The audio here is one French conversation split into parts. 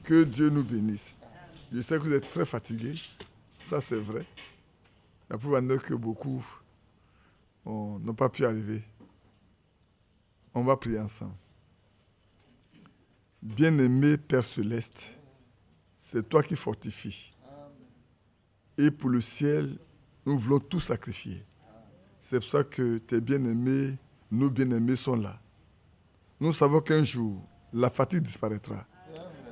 Que Dieu nous bénisse. Je sais que vous êtes très fatigués. Ça, c'est vrai. La preuve en est que beaucoup n'ont pas pu arriver. On va prier ensemble. Bien-aimé Père Céleste, c'est toi qui fortifies. Et pour le ciel, nous voulons tout sacrifier. C'est pour ça que tes bien-aimés, nos bien-aimés sont là. Nous savons qu'un jour, la fatigue disparaîtra.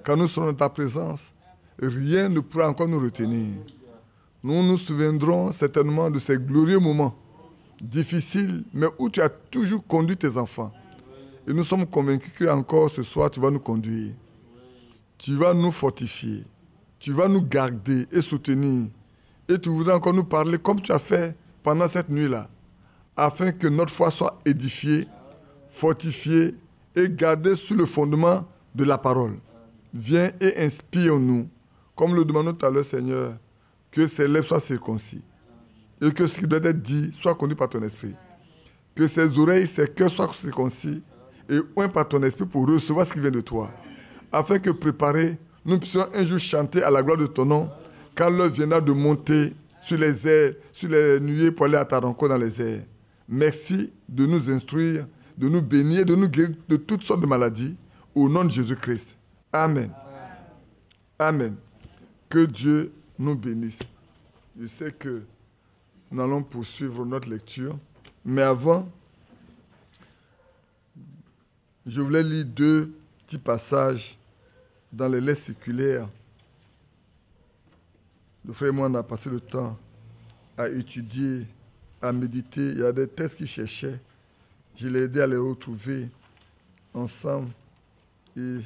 Quand nous serons dans ta présence, rien ne pourra encore nous retenir. Nous nous souviendrons certainement de ces glorieux moments difficiles, mais où tu as toujours conduit tes enfants. Et nous sommes convaincus qu'encore ce soir, tu vas nous conduire. Tu vas nous fortifier. Tu vas nous garder et soutenir. Et tu voudrais encore nous parler comme tu as fait pendant cette nuit-là, afin que notre foi soit édifiée, fortifiée et gardée sur le fondement de la parole. Viens et inspire-nous, comme le demandons tout à l'heure, Seigneur, que ces lèvres soient circoncis et que ce qui doit être dit soit conduit par ton esprit. Que ses oreilles, ses cœurs soient circoncis et oints par ton esprit pour recevoir ce qui vient de toi, afin que préparés, nous puissions un jour chanter à la gloire de ton nom, quand l'heure viendra de monter sur les airs, sur les nuées pour aller à ta rencontre dans les airs. Merci de nous instruire, de nous bénir, de nous guérir de toutes sortes de maladies, au nom de Jésus-Christ. Amen. Amen. Que Dieu nous bénisse. Je sais que nous allons poursuivre notre lecture, mais avant, je voulais lire 2 petits passages dans les lettres circulaires. Le frère et moi, on a passé le temps à étudier, à méditer. Il y a des textes qu'il cherchait. Je l'ai aidé à les retrouver ensemble. Et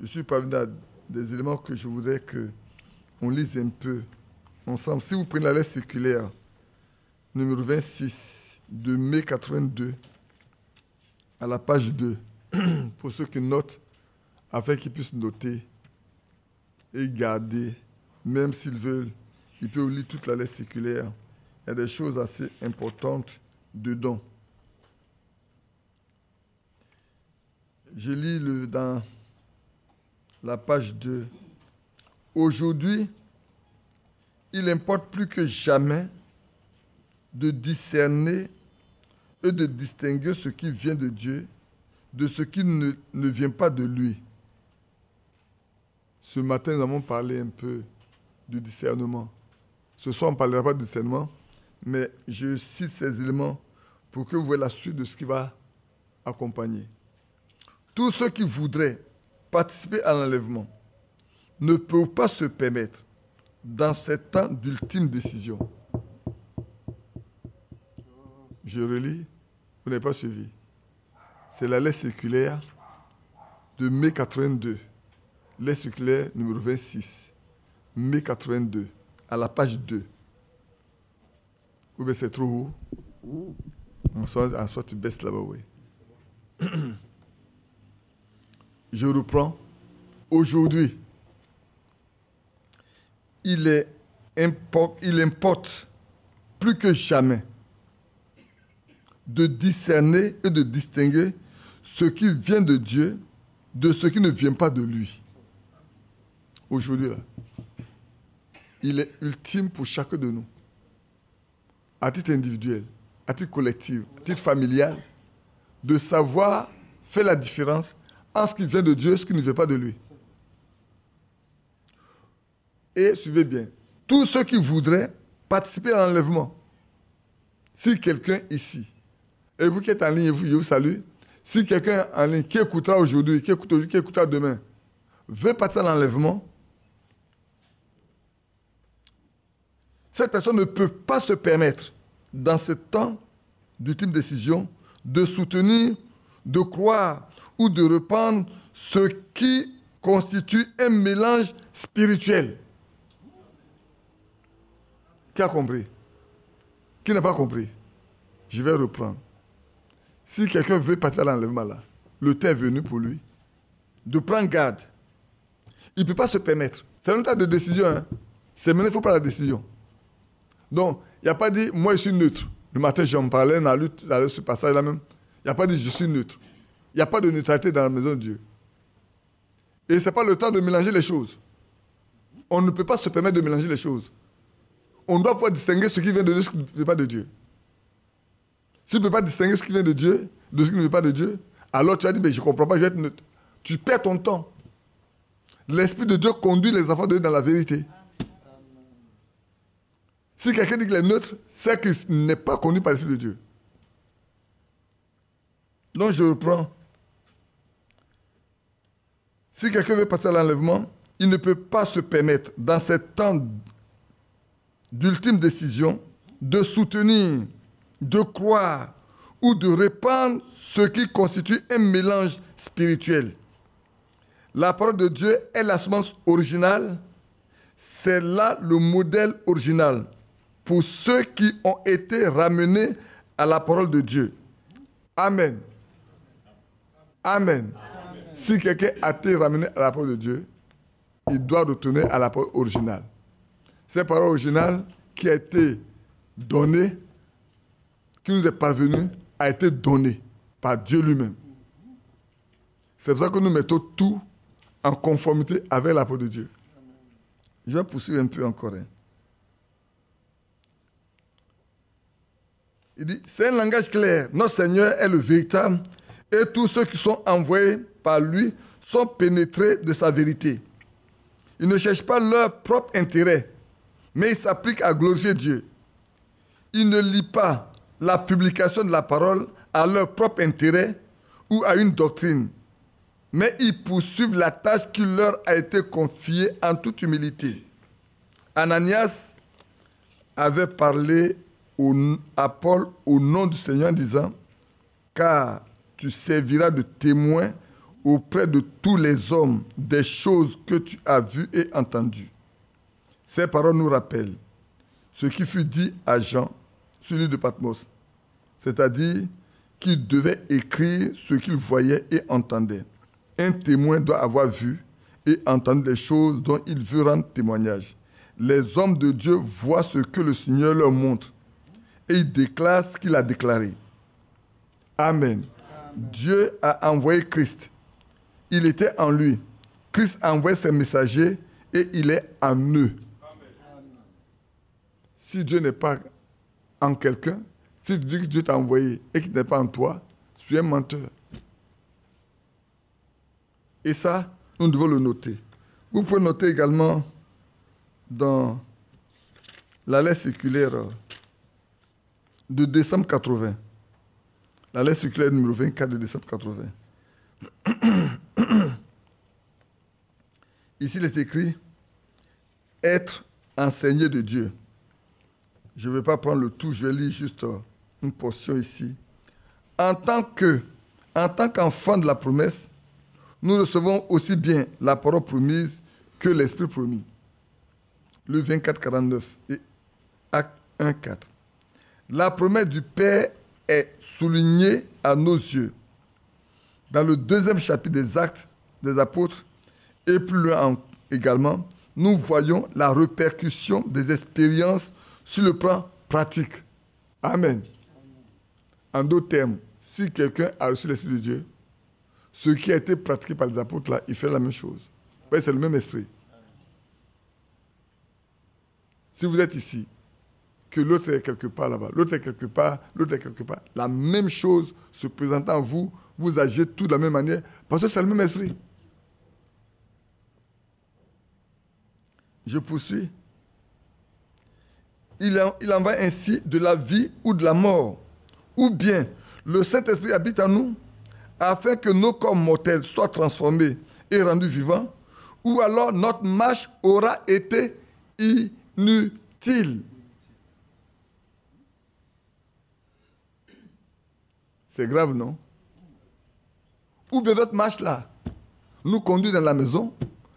je suis parvenu à des éléments que je voudrais qu'on lise un peu ensemble. Si vous prenez la lettre circulaire, numéro 26, de mai 82, à la page 2, pour ceux qui notent, afin qu'ils puissent noter et garder, même s'ils veulent, ils peuvent lire toute la lettre circulaire. Il y a des choses assez importantes dedans. Je lis dans la page 2. Aujourd'hui, il importe plus que jamais de discerner et de distinguer ce qui vient de Dieu de ce qui ne vient pas de lui. Ce matin, nous avons parlé un peu du discernement. Ce soir, on ne parlera pas de discernement, mais je cite ces éléments pour que vous voyez la suite de ce qui va accompagner. Tous ceux qui voudraient participer à l'enlèvement ne peuvent pas se permettre dans ces temps d'ultime décision. Je relis, vous n'avez pas suivi. C'est la lettre circulaire de mai 82. Lettre circulaire numéro 26. Mai 82, à la page 2. Ou bien c'est trop haut. Soit tu baisses là-bas, oui. Je reprends. Aujourd'hui, il importe plus que jamais de discerner et de distinguer ce qui vient de Dieu de ce qui ne vient pas de lui. Aujourd'hui, là, il est ultime pour chacun de nous, à titre individuel, à titre collectif, à titre familial, de savoir faire la différence entre ce qui vient de Dieu et ce qui ne vient pas de lui. Et suivez bien, tous ceux qui voudraient participer à l'enlèvement, si quelqu'un ici, et vous qui êtes en ligne, je vous salue, si quelqu'un en ligne qui écoutera aujourd'hui, qui écoutera demain, veut participer à l'enlèvement, cette personne ne peut pas se permettre, dans ce temps d'ultime décision, de soutenir, de croire ou de répandre ce qui constitue un mélange spirituel. Qui a compris? Qui n'a pas compris? Je vais reprendre. Si quelqu'un veut partir à l'enlèvement là, le temps est venu pour lui de prendre garde. Il ne peut pas se permettre. C'est un tas de décision. Hein? C'est maintenant qu'il faut prendre la décision. Donc, il n'y a pas dit, moi je suis neutre. Le matin, j'en parlais dans ce passage-là même. Il n'y a pas dit, je suis neutre. Il n'y a pas de neutralité dans la maison de Dieu. Et ce n'est pas le temps de mélanger les choses. On ne peut pas se permettre de mélanger les choses. On doit pouvoir distinguer ce qui vient de Dieu et ce qui ne vient pas de Dieu. Si tu ne peux pas distinguer ce qui vient de Dieu de ce qui ne vient pas de Dieu, alors tu as dit, mais je ne comprends pas, je vais être neutre. Tu perds ton temps. L'Esprit de Dieu conduit les enfants de Dieu dans la vérité. Si quelqu'un dit qu'il est neutre, c'est qu'il n'est pas conduit par l'Esprit de Dieu. Donc je reprends. Si quelqu'un veut passer à l'enlèvement, il ne peut pas se permettre, dans ces temps d'ultime décision, de soutenir, de croire ou de répandre ce qui constitue un mélange spirituel. La parole de Dieu est la semence originale. C'est là le modèle original pour ceux qui ont été ramenés à la parole de Dieu. Amen. Amen. Amen. Si quelqu'un a été ramené à la parole de Dieu, il doit retourner à la parole originale. Cette parole originale qui a été donnée, qui nous est parvenue, a été donnée par Dieu lui-même. C'est pour ça que nous mettons tout en conformité avec la parole de Dieu. Je vais poursuivre un peu encore. Il dit, c'est un langage clair. Notre Seigneur est le véritable et tous ceux qui sont envoyés par lui sont pénétrés de sa vérité. Ils ne cherchent pas leur propre intérêt, mais ils s'appliquent à glorifier Dieu. Ils ne lient pas la publication de la parole à leur propre intérêt ou à une doctrine, mais ils poursuivent la tâche qui leur a été confiée en toute humilité. Ananias avait parlé à Paul au nom du Seigneur en disant, « Car tu serviras de témoin auprès de tous les hommes des choses que tu as vues et entendues. » Ces paroles nous rappellent ce qui fut dit à Jean sur l'île de Patmos, c'est-à-dire qu'il devait écrire ce qu'il voyait et entendait. Un témoin doit avoir vu et entendu les choses dont il veut rendre témoignage. Les hommes de Dieu voient ce que le Seigneur leur montre et ils déclarent ce qu'il a déclaré. Amen. Amen. Dieu a envoyé Christ. Il était en lui. Christ a envoyé ses messagers et il est en eux. Amen. Si Dieu n'est pas en quelqu'un, si tu dis que Dieu t'a envoyé et qu'il n'est pas en toi, tu es un menteur. Et ça, nous devons le noter. Vous pouvez noter également dans la lettre circulaire de décembre 80. La lettre circulaire numéro 24 de décembre 80. Ici, il est écrit « Être enseigné de Dieu ». Je ne vais pas prendre le tout, je vais lire juste une portion ici. En tant qu'enfant de la promesse, nous recevons aussi bien la parole promise que l'Esprit promis. Le 24, 49 et Acte 1, 4. La promesse du Père est soulignée à nos yeux. Dans le 2e chapitre des Actes des Apôtres, et plus loin également, nous voyons la répercussion des expériences sur le plan pratique. Amen. En d'autres termes, si quelqu'un a reçu l'Esprit de Dieu, ce qui a été pratiqué par les apôtres, là, il fait la même chose. C'est le même esprit. Si vous êtes ici, que l'autre est quelque part là-bas, l'autre est quelque part, l'autre est quelque part, la même chose se présente en vous, vous agissez tout de la même manière, parce que c'est le même esprit. Je poursuis. Il en va ainsi de la vie ou de la mort. Ou bien, le Saint-Esprit habite en nous, afin que nos corps mortels soient transformés et rendus vivants, ou alors notre marche aura été inutile. C'est grave, non? Ou bien notre marche là nous conduit dans la maison,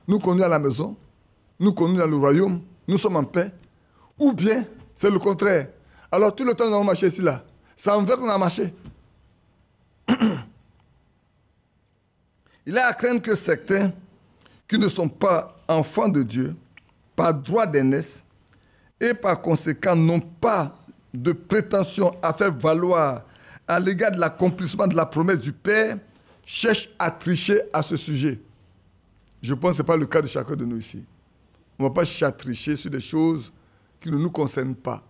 nous conduit à la maison, nous conduit dans le royaume, nous sommes en paix. Ou bien, c'est le contraire. Alors tout le temps nous avons marché ici là, c'est envers qu'on a marché. Il est à craindre que certains qui ne sont pas enfants de Dieu, par droit d'aînesse, et par conséquent n'ont pas de prétention à faire valoir à l'égard de l'accomplissement de la promesse du Père, cherchent à tricher à ce sujet. Je pense que ce n'est pas le cas de chacun de nous ici. On ne va pas tricher sur des choses qui ne nous concernent pas.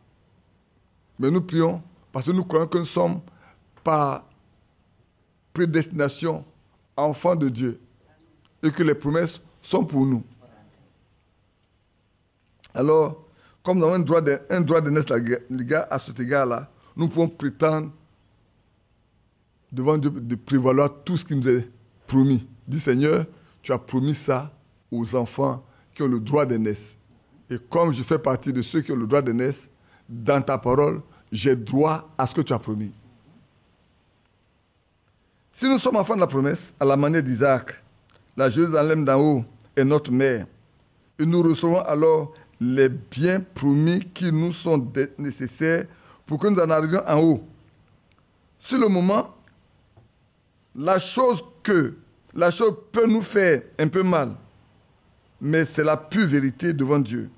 Mais nous prions parce que nous croyons que nous sommes par prédestination enfants de Dieu et que les promesses sont pour nous. Alors, comme nous avons un droit d'aînesse à cet égard-là, nous pouvons prétendre devant Dieu de prévaloir tout ce qui nous est promis. Dis Seigneur, tu as promis ça aux enfants qui ont le droit d'aînesse. Et comme je fais partie de ceux qui ont le droit d'aînesse, dans ta parole, j'ai droit à ce que tu as promis. Si nous sommes enfants de la promesse, à la manière d'Isaac, la Jérusalem d'en haut est notre mère, et nous recevons alors les biens promis qui nous sont nécessaires pour que nous en arrivions en haut. Sur le moment, la chose peut nous faire un peu mal, mais c'est la pure vérité devant Dieu.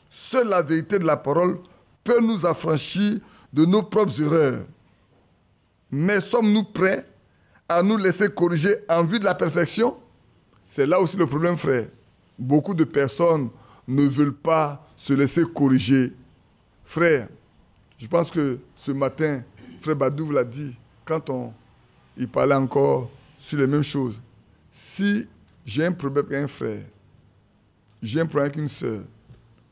Seule la vérité de la parole peut nous affranchir de nos propres erreurs. Mais sommes-nous prêts à nous laisser corriger en vue de la perfection? C'est là aussi le problème, frère. Beaucoup de personnes ne veulent pas se laisser corriger. Frère, je pense que ce matin, frère Badou vous l'a dit, quand il parlait encore sur les mêmes choses. Si j'ai un problème avec un frère, j'ai un problème avec une sœur,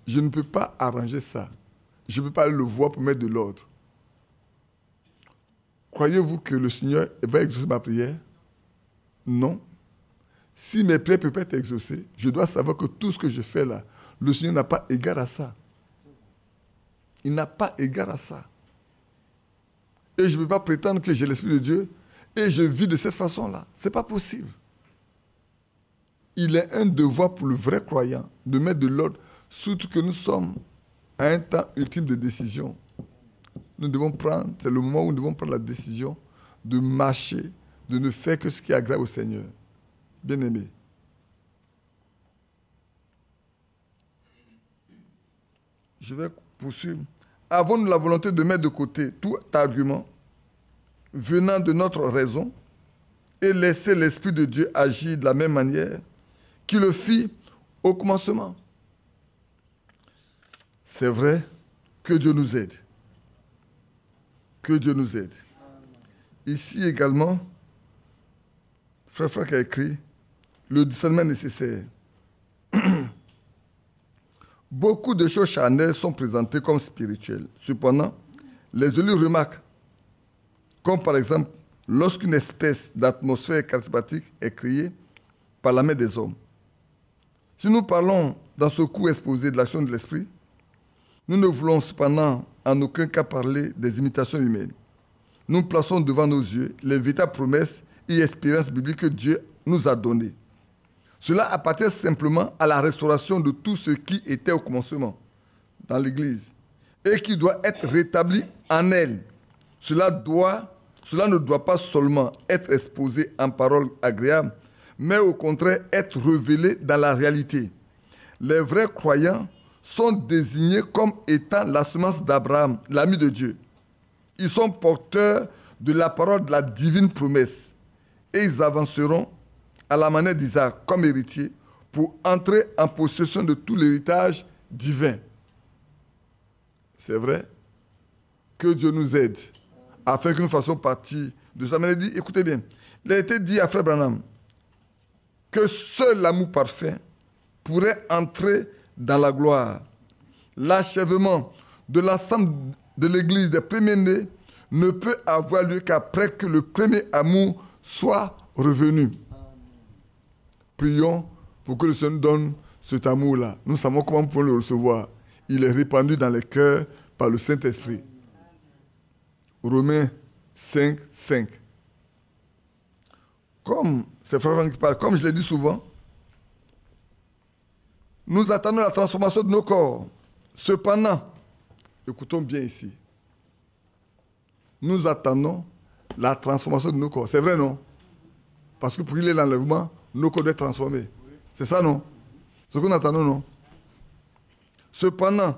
je ne peux pas arranger ça. Je ne peux pas aller le voir pour mettre de l'ordre. Croyez-vous que le Seigneur va exaucer ma prière? Non. Si mes prières peuvent être exaucées, je dois savoir que tout ce que je fais là, le Seigneur n'a pas égard à ça. Il n'a pas égard à ça. Et je ne peux pas prétendre que j'ai l'Esprit de Dieu et je vis de cette façon-là. Ce n'est pas possible. Il est un devoir pour le vrai croyant de mettre de l'ordre, surtout que nous sommes à un temps ultime de décision. Nous devons prendre, c'est le moment où nous devons prendre la décision de marcher, de ne faire que ce qui est agréable au Seigneur. Bien-aimé. Je vais poursuivre. Avons-nous la volonté de mettre de côté tout argument venant de notre raison et laisser l'Esprit de Dieu agir de la même manière qu'il le fit au commencement? C'est vrai, que Dieu nous aide. Que Dieu nous aide. Ici également, Frère Franck a écrit le discernement nécessaire. Beaucoup de choses charnelles sont présentées comme spirituelles. Cependant, les élus remarquent, comme par exemple lorsqu'une espèce d'atmosphère charismatique est créée par la main des hommes. Si nous parlons dans ce cours exposé de l'action de l'esprit, nous ne voulons cependant en aucun cas parler des imitations humaines. Nous plaçons devant nos yeux les véritables promesses et expériences bibliques que Dieu nous a données. Cela appartient simplement à la restauration de tout ce qui était au commencement dans l'Église et qui doit être rétabli en elle. Cela ne doit pas seulement être exposé en paroles agréables, mais au contraire être révélé dans la réalité. Les vrais croyants sont désignés comme étant la semence d'Abraham, l'ami de Dieu. Ils sont porteurs de la parole de la divine promesse et ils avanceront à la manière d'Isaac comme héritier pour entrer en possession de tout l'héritage divin. C'est vrai que Dieu nous aide afin que nous fassions partie de ça. Mais il dit, écoutez bien, il a été dit à Frère Branham que seul l'amour parfait pourrait entrer dans la gloire. L'achèvement de l'ensemble de l'Église des premiers-nés ne peut avoir lieu qu'après que le premier amour soit revenu. Prions pour que le Seigneur nous donne cet amour-là. Nous savons comment nous pouvons le recevoir. Il est répandu dans les cœurs par le Saint-Esprit. Romains 5, 5. Comme c'est Frère Franck qui parle, comme je l'ai dit souvent, nous attendons la transformation de nos corps. Cependant, écoutons bien ici, nous attendons la transformation de nos corps. C'est vrai, non? Parce que pour qu'il y ait l'enlèvement, nos corps doivent être transformés. C'est ça, non? C'est ce que nous attendons, non? Cependant,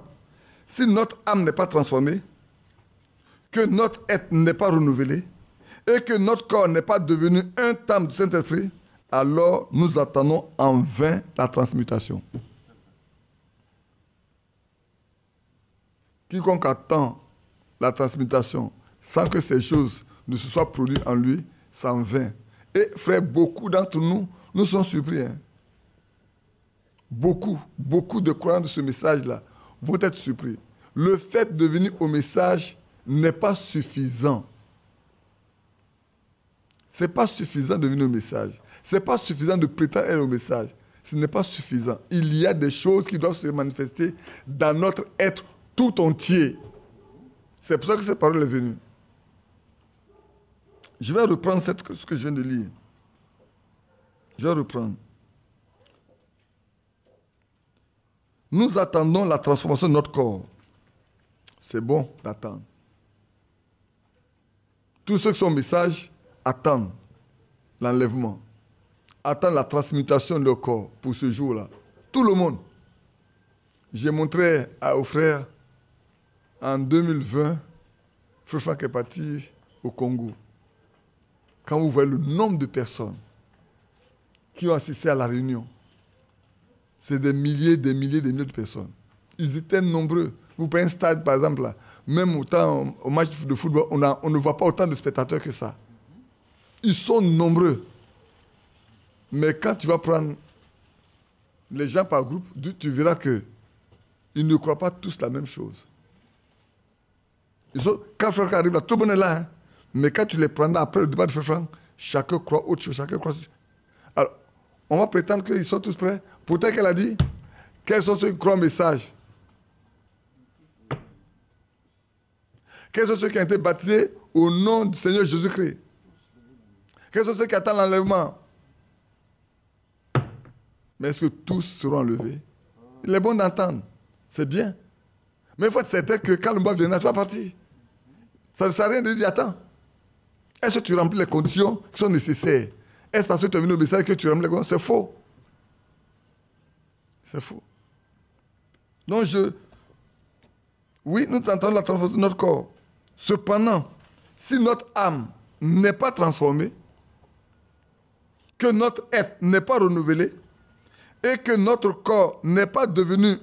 si notre âme n'est pas transformée, que notre être n'est pas renouvelé, et que notre corps n'est pas devenu un temple du Saint-Esprit, alors nous attendons en vain la transmutation. Quiconque attend la transmutation sans que ces choses ne se soient produites en lui, c'est en vain. Et frère, beaucoup d'entre nous, nous sommes surpris. Hein? Beaucoup de croyants de ce message-là vont être surpris. Le fait de venir au message n'est pas suffisant. Ce n'est pas suffisant de venir au message. Ce n'est pas suffisant de prétendre être au message. Ce n'est pas suffisant. Il y a des choses qui doivent se manifester dans notre être tout entier. C'est pour ça que cette parole est venue. Je vais reprendre ce que je viens de lire. Je vais reprendre. Nous attendons la transformation de notre corps. C'est bon d'attendre. Tous ceux qui sont au message attendent l'enlèvement, attendent la transmutation de leur corps pour ce jour-là. Tout le monde. J'ai montré aux frères en 2020, Frère Franck est parti au Congo. Quand vous voyez le nombre de personnes qui ont assisté à la réunion, c'est des milliers de personnes. Ils étaient nombreux. Vous prenez un stade, par exemple, là, même au match de football, on ne voit pas autant de spectateurs que ça. Ils sont nombreux. Mais quand tu vas prendre les gens par groupe, tu verras qu'ils ne croient pas tous la même chose. Quand Frère arrive là, tout le monde est là. Hein? Mais quand tu les prends après le débat de Frère Franck, chacun croit autre chose. Chacun croit... Alors, on va prétendre qu'ils sont tous prêts. Pourtant, qu'elle a dit, quels sont ceux qui croient au message? Quels sont ceux qui ont été baptisés au nom du Seigneur Jésus-Christ? Quels sont ceux qui attendent l'enlèvement? Mais est-ce que tous seront enlevés? Il est bon d'entendre. C'est bien. Mais il faut être certain que quand le mois viendra, tu vas partir. Ça ne sert à rien de dire, attends. Est-ce que tu remplis les conditions qui sont nécessaires? Est-ce parce que tu es venu au message que tu remplis les conditions? C'est faux. C'est faux. Donc oui, nous tentons la transformation de notre corps. Cependant, si notre âme n'est pas transformée, que notre être n'est pas renouvelé, et que notre corps n'est pas devenu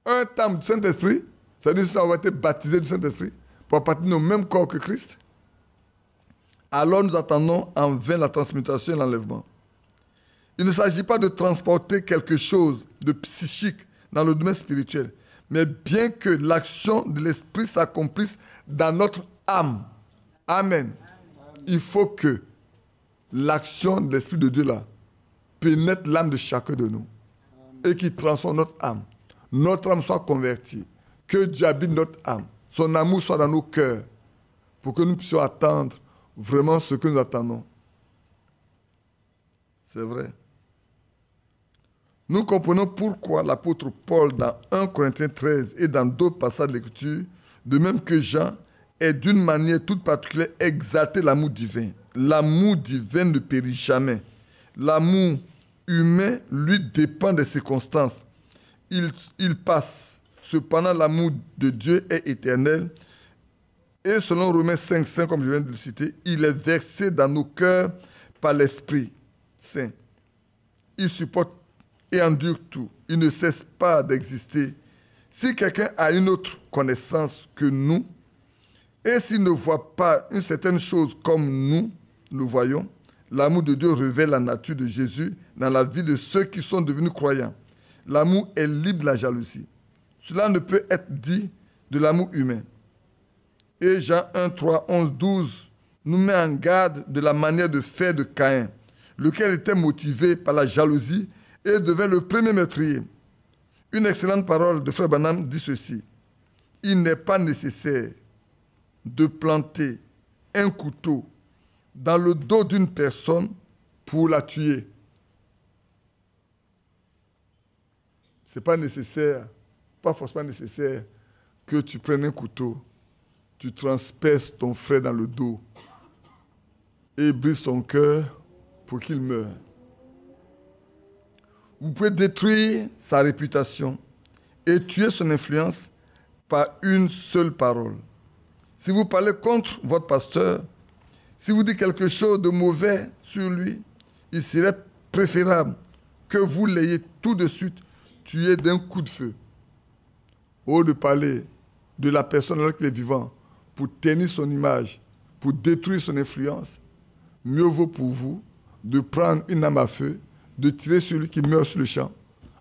un temple du Saint-Esprit, c'est-à-dire que ça a été baptisé du Saint-Esprit, pour appartenir au même corps que Christ, alors nous attendons en vain la transmutation et l'enlèvement. Il ne s'agit pas de transporter quelque chose de psychique dans le domaine spirituel, mais bien que l'action de l'Esprit s'accomplisse dans notre âme. Amen. Il faut que l'action de l'Esprit de Dieu là pénètre l'âme de chacun de nous et qui transforme notre âme. Notre âme soit convertie. Que Dieu habite notre âme. Son amour soit dans nos cœurs pour que nous puissions attendre vraiment ce que nous attendons. C'est vrai. Nous comprenons pourquoi l'apôtre Paul, dans 1 Corinthiens 13 et dans d'autres passages de l'Écriture, de même que Jean, est d'une manière toute particulière exalté l'amour divin. L'amour divin ne périt jamais. L'amour humain, lui, dépend des circonstances. Il passe. Cependant, l'amour de Dieu est éternel. Et selon Romains 5,5, comme je viens de le citer, il est versé dans nos cœurs par l'Esprit Saint. Il supporte et endure tout. Il ne cesse pas d'exister. Si quelqu'un a une autre connaissance que nous, et s'il ne voit pas une certaine chose comme nous le voyons, l'amour de Dieu révèle la nature de Jésus dans la vie de ceux qui sont devenus croyants. L'amour est libre de la jalousie. Cela ne peut être dit de l'amour humain. Et Jean 1, 3, 11, 12 nous met en garde de la manière de faire de Caïn, lequel était motivé par la jalousie et devint le premier meurtrier. Une excellente parole de Frère Branham dit ceci. Il n'est pas nécessaire de planter un couteau dans le dos d'une personne pour la tuer. Ce n'est pas nécessaire, pas forcément nécessaire que tu prennes un couteau, tu transperces ton frère dans le dos et brises son cœur pour qu'il meure. Vous pouvez détruire sa réputation et tuer son influence par une seule parole. Si vous parlez contre votre pasteur, si vous dites quelque chose de mauvais sur lui, il serait préférable que vous l'ayez tout de suite tué d'un coup de feu. Au lieu de parler de la personne alors qu'il est vivant, pour tenir son image, pour détruire son influence, mieux vaut pour vous de prendre une arme à feu, de tirer sur lui qui meurt sur le champ,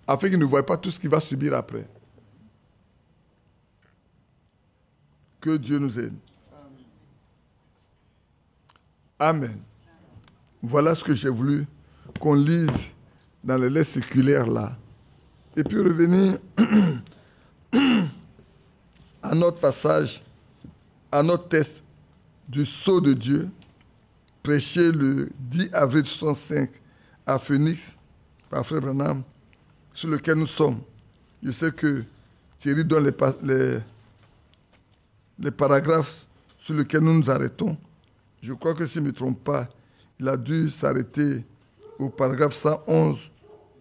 afin qu'il ne voie pas tout ce qu'il va subir après. Que Dieu nous aide. Amen. Voilà ce que j'ai voulu qu'on lise dans les lettres séculaires là. Et puis revenir à notre passage, à notre texte du sceau de Dieu, prêché le 10 avril 1965 à Phoenix par Frère Branham, sur lequel nous sommes. Je sais que Thierry donne les paragraphes sur lesquels nous nous arrêtons. Je crois que si je ne me trompe pas, il a dû s'arrêter au paragraphe 111.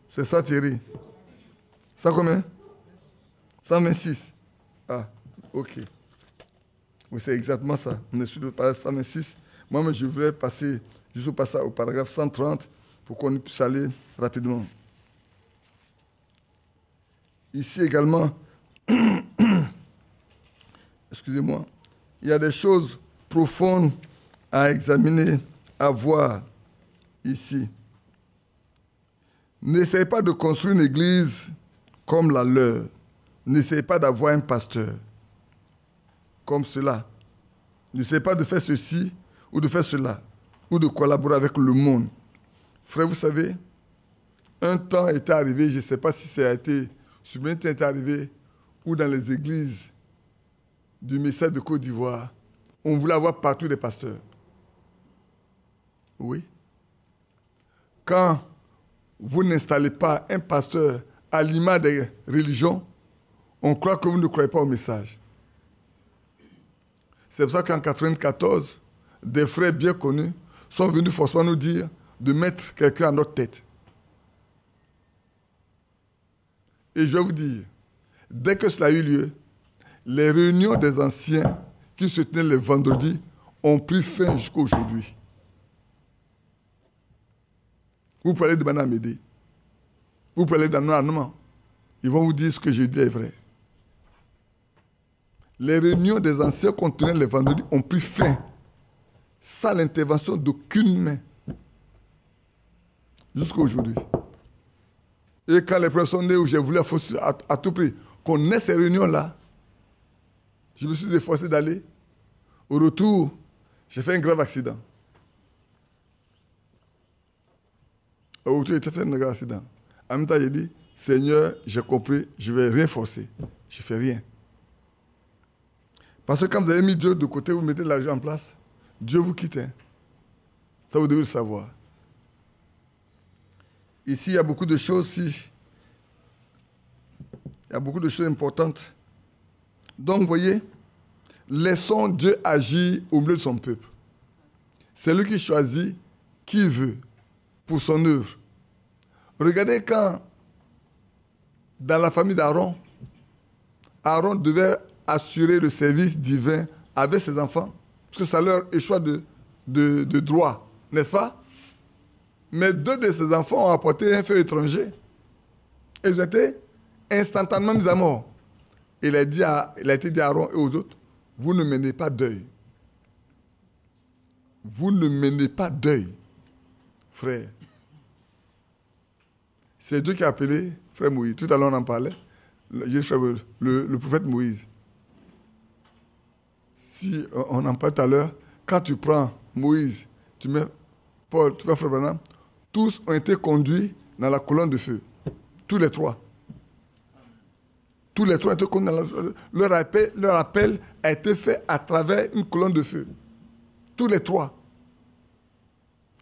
C'est ça, Thierry? Ça combien? 126. Ah, ok. Oui, c'est exactement ça. On est sur le paragraphe 126. Moi, je vais passer juste au paragraphe 130 pour qu'on puisse aller rapidement. Ici également, excusez-moi, il y a des choses profondes à examiner, à voir ici. N'essayez pas de construire une église comme la leur. N'essayez pas d'avoir un pasteur comme cela. N'essayez pas de faire ceci ou de faire cela, ou de collaborer avec le monde. Frère, vous savez, un temps est arrivé, je ne sais pas si ça a été, un temps est arrivé, où dans les églises du message de Côte d'Ivoire, on voulait avoir partout des pasteurs. Oui. Quand vous n'installez pas un pasteur à l'image des religions, on croit que vous ne croyez pas au message. C'est pour ça qu'en 1994, des frères bien connus sont venus forcément nous dire de mettre quelqu'un à notre tête. Et je vais vous dire, dès que cela a eu lieu, les réunions des anciens qui se tenaient les vendredis ont pris fin jusqu'à aujourd'hui. Vous pouvez aller demander à Médée. Vous pouvez aller dans nos allemand. Ils vont vous dire ce que je dis est vrai. Les réunions des anciens qu'on tenait les vendredis ont pris fin sans l'intervention d'aucune main. Jusqu'à aujourd'hui. Et quand les personnes nées où j'ai voulu à tout prix qu'on ait ces réunions-là, je me suis efforcé d'aller. Au retour, j'ai fait un grave accident. Au retour, j'ai fait un grave accident. En même temps, j'ai dit, Seigneur, j'ai compris, je ne vais rien forcer. Je ne fais rien. Parce que quand vous avez mis Dieu de côté, vous mettez l'argent en place, Dieu vous quitte. Hein. Ça, vous devez le savoir. Ici, il y a beaucoup de choses, il y a beaucoup de choses importantes. Donc, vous voyez, laissons Dieu agir au milieu de son peuple. C'est lui qui choisit qui il veut pour son œuvre. Regardez quand, dans la famille d'Aaron, Aaron devait assurer le service divin avec ses enfants, parce que ça leur échoit de droit, n'est-ce pas? Mais 2 de ses enfants ont apporté un feu étranger. Et ils ont été instantanément mis à mort. Il a été dit à Aaron et aux autres, vous ne menez pas deuil. Vous ne menez pas deuil, frère. C'est Dieu qui a appelé frère Moïse. Tout à l'heure, on en parlait. Le prophète Moïse. Si on en parle tout à l'heure, quand tu prends Moïse, tu mets Paul, tu mets frère Branham, tous ont été conduits dans la colonne de feu. Tous les 3. Tous les 3 ont été conduits dans leur appel a été fait à travers une colonne de feu. Tous les 3.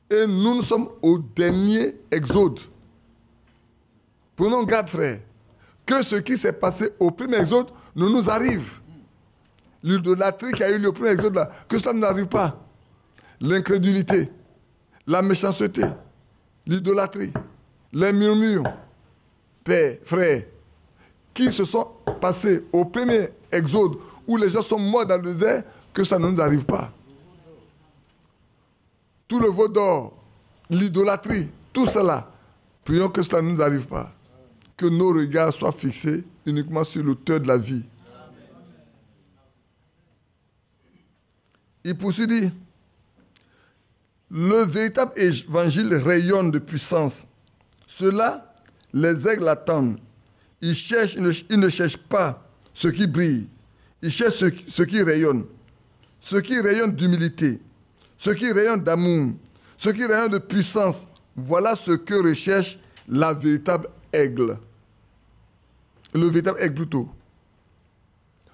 Et nous sommes au dernier exode. Prenons garde, frère, que ce qui s'est passé au premier exode ne nous arrive. L'idolâtrie qui a eu lieu au premier exode, là, que cela ne nous arrive pas. L'incrédulité, la méchanceté, l'idolâtrie, les murmures, père, frère, qui se sont passés au premier exode où les gens sont morts dans le désert, que ça ne nous arrive pas. Tout le veau d'or, l'idolâtrie, tout cela, Prions que cela ne nous arrive pas. Que nos regards soient fixés uniquement sur l'auteur de la vie. Il poursuit, dit, le véritable évangile rayonne de puissance. Ceux-là, les aigles attendent. Ils ne cherchent pas ce qui brille. Ils cherchent ce qui rayonne. Ce qui rayonne d'humilité. Ce qui rayonne d'amour. Ce qui rayonne de puissance. Voilà ce que recherche la véritable aigle. Le véritable aigle plutôt.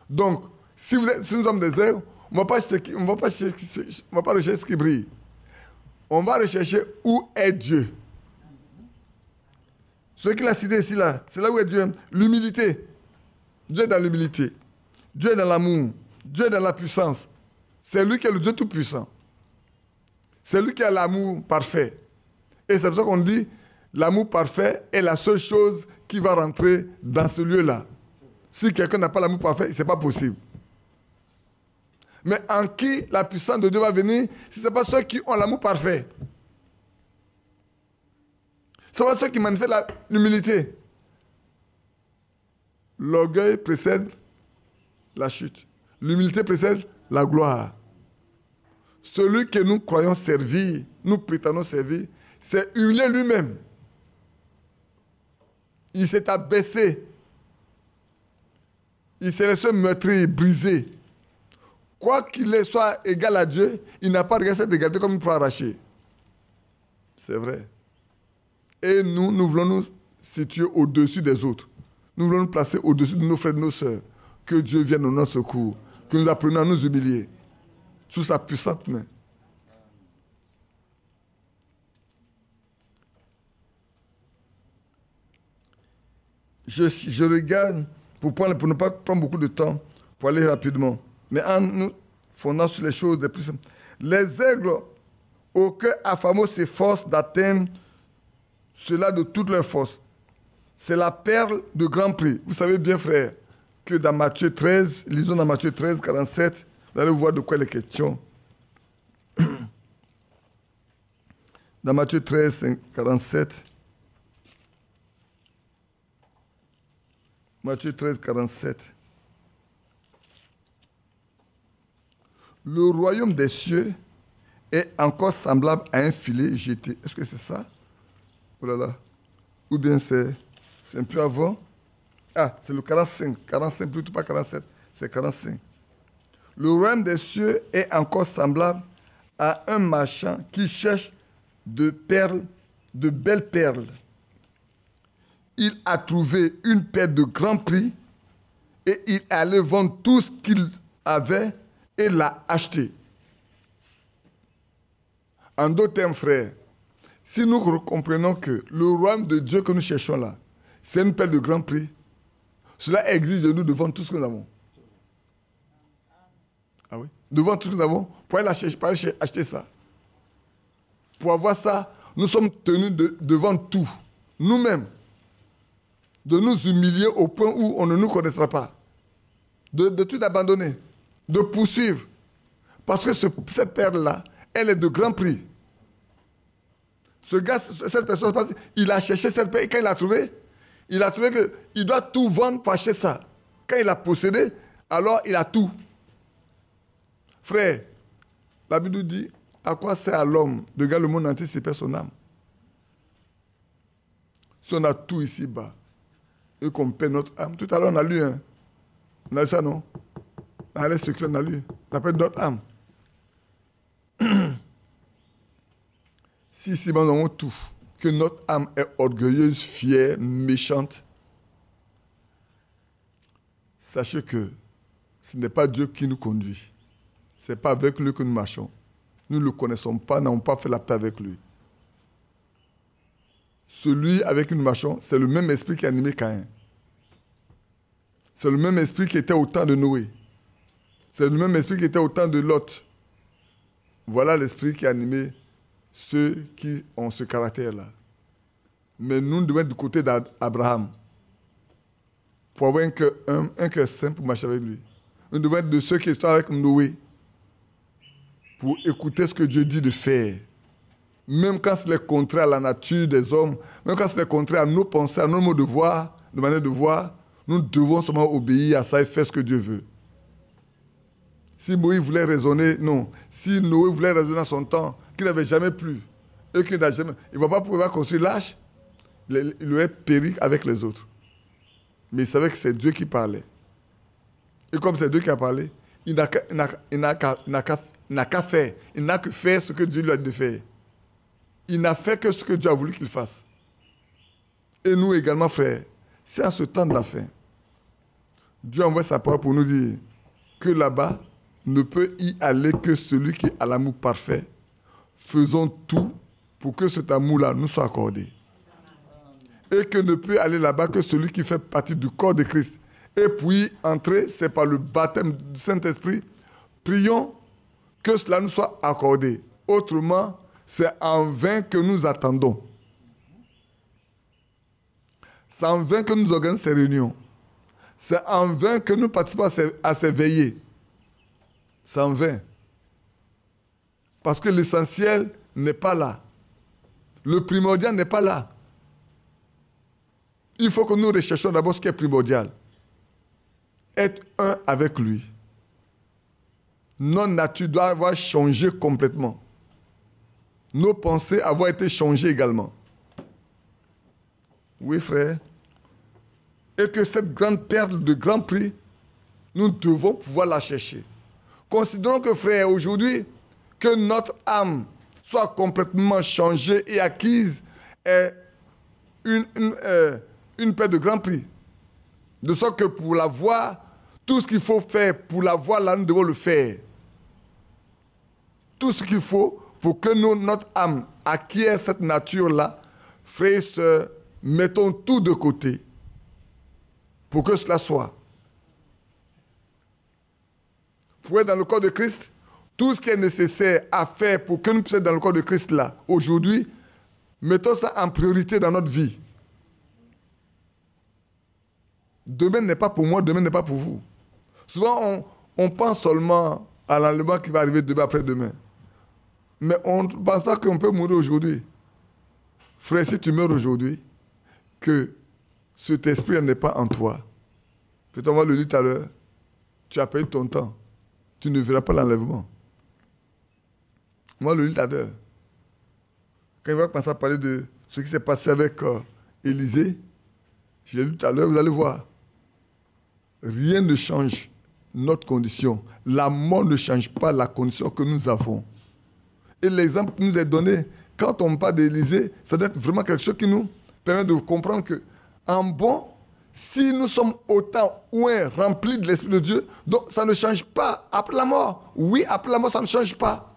Donc, si nous sommes des aigles, on ne va pas rechercher ce qui brille. On va rechercher où est Dieu. Ce qu'il a cité ici, là, c'est là où est Dieu. L'humilité. Dieu est dans l'humilité. Dieu est dans l'amour. Dieu est dans la puissance. C'est lui qui est le Dieu tout-puissant. C'est lui qui a l'amour parfait. Et c'est pour ça qu'on dit, l'amour parfait est la seule chose qui va rentrer dans ce lieu-là. Si quelqu'un n'a pas l'amour parfait, ce n'est pas possible. Mais en qui la puissance de Dieu va venir, si ce n'est pas ceux qui ont l'amour parfait. Ce n'est pas ceux qui manifestent l'humilité. L'orgueil précède la chute. L'humilité précède la gloire. Celui que nous croyons servir, nous prétendons servir, c'est humilié lui-même. Il s'est abaissé. Il s'est laissé meurtrir, brisé. Quoi qu'il soit égal à Dieu, il n'a pas regardé cette égalité comme il peut arracher. C'est vrai. Et nous voulons nous situer au-dessus des autres. Nous voulons nous placer au-dessus de nos frères et de nos sœurs. Que Dieu vienne au notre secours. Que nous apprenions à nous humilier. Sous sa puissante main. Je regarde pour ne pas prendre beaucoup de temps, pour aller rapidement. Mais en nous fondant sur les choses les plus simples. Les aigles au cœur affamé s'efforcent d'atteindre cela de toute leur force. C'est la perle de grand prix. Vous savez bien, frère, que dans Matthieu 13, lisons dans Matthieu 13, 47, vous allez voir de quoi il est question. Dans Matthieu 13, 47. Matthieu 13, 47. Le royaume des cieux est encore semblable à un filet jeté. Est-ce que c'est ça? Oh là là. Ou bien c'est un peu avant. Ah, c'est le 45. 45 plutôt, pas 47. C'est 45. Le royaume des cieux est encore semblable à un marchand qui cherche de belles perles. Il a trouvé une perle de grand prix et il allait vendre tout ce qu'il avait et l'a acheté. En d'autres termes, frères, si nous comprenons que le royaume de Dieu que nous cherchons là, c'est une perle de grand prix, cela exige de nous de vendre tout ce que nous avons. Ah oui? De vendre tout ce que nous avons pour aller acheter ça. Pour avoir ça, nous sommes tenus de vendre tout, nous-mêmes. De nous humilier au point où on ne nous connaîtra pas. De tout abandonner. De poursuivre. Parce que cette perle-là, elle est de grand prix. Ce gars, cette personne, il a cherché cette perle et quand il l'a trouvée, il a trouvé qu'il doit tout vendre pour acheter ça. Quand il a possédé, alors il a tout. Frère, la Bible nous dit, à quoi sert à l'homme de gagner le monde entier s'il perd son âme? Si on a tout ici-bas, et qu'on perd notre âme. Tout à l'heure, on a lu, hein. On a lu ça, non? Dans les secrets, on a lu. On appelle notre âme. Si ici, nous avons tout, que notre âme est orgueilleuse, fière, méchante, sachez que ce n'est pas Dieu qui nous conduit. Ce n'est pas avec lui que nous marchons. Nous ne le connaissons pas, n'avons pas fait la paix avec lui. Celui avec qui nous marchons, c'est le même esprit qui a animé Caïn. C'est le même esprit qui était au temps de Noé. C'est le même esprit qui était au temps de Lot. Voilà l'esprit qui a animé ceux qui ont ce caractère-là. Mais nous devons être du côté d'Abraham pour avoir un cœur simple pour marcher avec lui. Nous devons être de ceux qui sont avec Noé pour écouter ce que Dieu dit de faire même quand c'est contraire à la nature des hommes, même quand c'est contraire à nos pensées, à nos mots de voir, de manière de voir, nous devons seulement obéir à ça et faire ce que Dieu veut. Si Moïse voulait raisonner, non. Si Noé voulait raisonner à son temps, qu'il n'avait jamais plu, et qu'il n'a jamais... Il ne va pas pouvoir construire l'arche, il aurait péri avec les autres. Mais il savait que c'est Dieu qui parlait. Et comme c'est Dieu qui a parlé, il n'a qu'à faire. Il n'a que faire ce que Dieu lui a dit de faire. Il n'a fait que ce que Dieu a voulu qu'il fasse. Et nous également, frères, c'est à ce temps de la fin. Dieu envoie sa parole pour nous dire que là-bas, ne peut y aller que celui qui a l'amour parfait. Faisons tout pour que cet amour-là nous soit accordé. Et que ne peut aller là-bas que celui qui fait partie du corps de Christ. Et pour y entrer, c'est par le baptême du Saint-Esprit. Prions que cela nous soit accordé. Autrement, c'est en vain que nous attendons. C'est en vain que nous organisons ces réunions. C'est en vain que nous participons à ces veillées. C'est en vain. Parce que l'essentiel n'est pas là. Le primordial n'est pas là. Il faut que nous recherchions d'abord ce qui est primordial. Être un avec lui. Notre nature doit avoir changé complètement. Nos pensées avoir été changées également. Oui, frère. Et que cette grande perle de grand prix, nous devons pouvoir la chercher. Considérons que, frère, aujourd'hui, que notre âme soit complètement changée et acquise est une paire de grand prix. De sorte que pour la voir, tout ce qu'il faut faire pour la voir, là, nous devons le faire. Tout ce qu'il faut pour que notre âme acquiert cette nature-là, frères et sœurs, mettons tout de côté pour que cela soit. Pour être dans le corps de Christ, tout ce qui est nécessaire à faire pour que nous puissions être dans le corps de Christ là, aujourd'hui, mettons ça en priorité dans notre vie. Demain n'est pas pour moi, demain n'est pas pour vous. Souvent, on pense seulement à l'enlèvement qui va arriver demain après-demain. Mais on ne pense pas qu'on peut mourir aujourd'hui. Frère, si tu meurs aujourd'hui, que cet esprit n'est pas en toi. Peut-être on va le dire tout à l'heure, tu as payé ton temps. Tu ne verras pas l'enlèvement. Moi, le lit à l'heure. Quand il va commencer à parler de ce qui s'est passé avec Élisée, je l'ai lu tout à l'heure, vous allez voir. Rien ne change notre condition. La mort ne change pas la condition que nous avons. Et l'exemple qui nous est donné, quand on parle d'Élisée, ça doit être vraiment quelque chose qui nous permet de comprendre que, en bon, si nous sommes autant remplis de l'Esprit de Dieu, donc ça ne change pas après la mort. Oui, après la mort, ça ne change pas.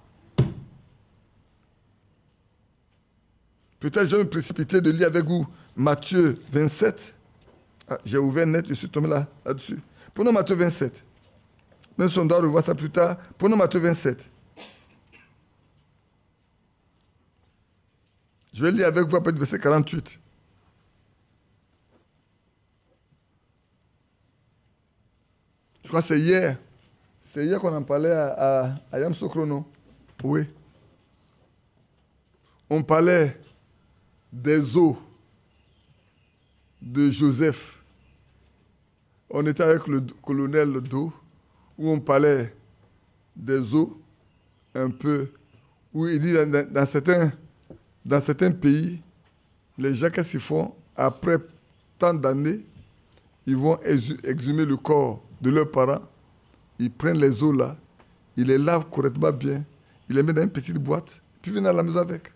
Peut-être je vais me précipiter de lire avec vous Matthieu 27. Ah, j'ai ouvert net, je suis tombé là-dessus. Prenons Matthieu 27. Même si on doit revoir ça plus tard, prenons Matthieu 27. Je vais lire avec vous à partir du verset 48. Je crois que c'est hier. C'est hier qu'on en parlait à Yam Sokrono. Oui. On parlait des eaux de Joseph. On était avec le colonel Do, où on parlait des eaux un peu, où il dit dans certains pays, les gens, qu'est-ce qu'ils font? Après tant d'années, ils vont exhumer le corps de leurs parents, ils prennent les eaux là, ils les lavent correctement bien, ils les mettent dans une petite boîte, puis ils viennent à la maison avec.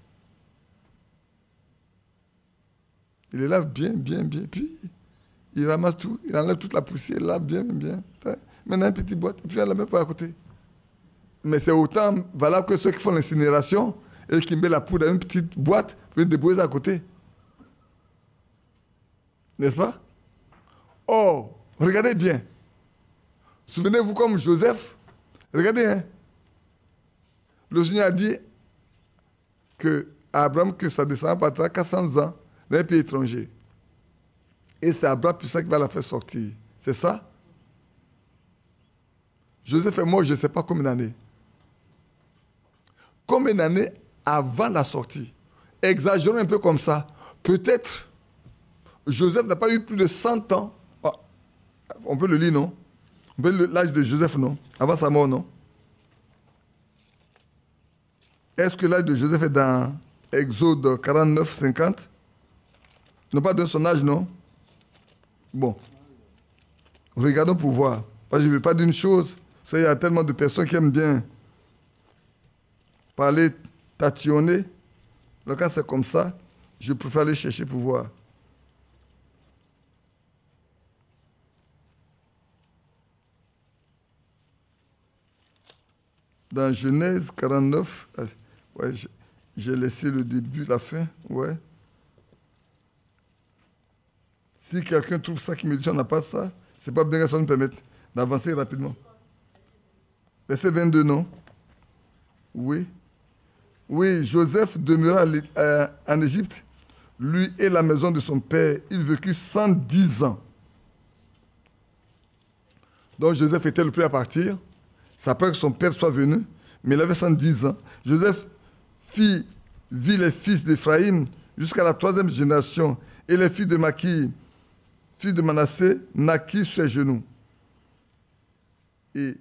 Ils les lavent bien, puis ils ramassent tout, ils enlèvent toute la poussière, ils lavent bien. Maintenant, une petite boîte, et puis ils la mettent pas à côté. Mais c'est autant valable que ceux qui font l'incinération et qui mettent la poudre dans une petite boîte, viennent déposer à côté. N'est-ce pas? Oh, regardez bien. Souvenez-vous comme Joseph, regardez, hein. Le Seigneur a dit que Abraham, que sa descendance partira 400 ans dans un pays étranger. Et c'est Abraham puissant qui va la faire sortir. C'est ça? Joseph est mort, je ne sais pas combien d'années. Combien d'années avant la sortie. Exagérons un peu comme ça. Peut-être Joseph n'a pas eu plus de 100 ans. Ah, on peut le lire, non? On peut lire l'âge de Joseph, non? Avant sa mort, non? Est-ce que l'âge de Joseph est dans Exode 49, 50? Non, pas de son âge, non? Bon. Regardons pour voir. Je ne veux pas dire une chose. Il y a tellement de personnes qui aiment bien parler, tatillonner. Donc quand c'est comme ça, je préfère aller chercher pour voir. Dans Genèse 49, ouais, j'ai laissé le début, la fin, ouais. Si quelqu'un trouve ça qui me dit qu'on n'a pas ça, c'est pas bien que ça nous permette d'avancer rapidement. Verset 22, non? Oui. Oui, Joseph demeura en Égypte, lui et la maison de son père. Il vécut 110 ans. Donc Joseph était le premier à partir. C'est après que son père soit venu, mais il avait 110 ans. Joseph vit les fils d'Éphraïm jusqu'à la 3e génération, et les filles de Maki, fils de Manassé, naquirent sur ses genoux. Et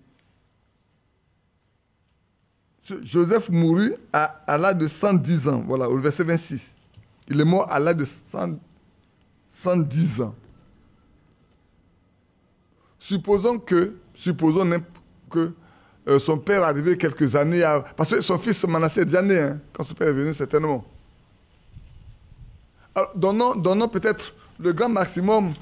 Joseph mourut à l'âge de 110 ans. Voilà, au verset 26. Il est mort à l'âge de 110 ans. Supposons que son père est arrivé quelques années, parce que son fils Manassé est déjà né, hein, quand son père est venu, certainement. Alors, donnons peut-être le grand maximum.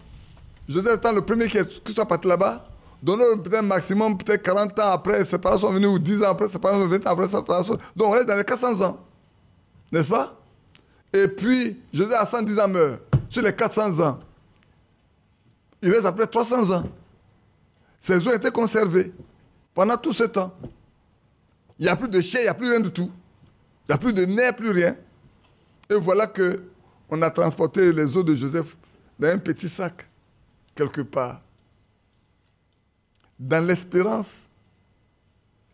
Joseph étant le premier qui soit parti là-bas, donnons peut-être maximum, peut-être 40 ans après, ses parents sont venus, ou 10 ans après, ses parents sont 20 ans après, ses parents sont... Donc on est dans les 400 ans. N'est-ce pas? Et puis, Joseph à 110 ans meurt. Sur les 400 ans, il reste après 300 ans. Ses os étaient conservés pendant tout ce temps. Il n'y a plus de chair, il n'y a plus rien du tout. Il n'y a plus de nerfs, plus rien. Et voilà qu'on a transporté les os de Joseph dans un petit sac, quelque part. Dans l'espérance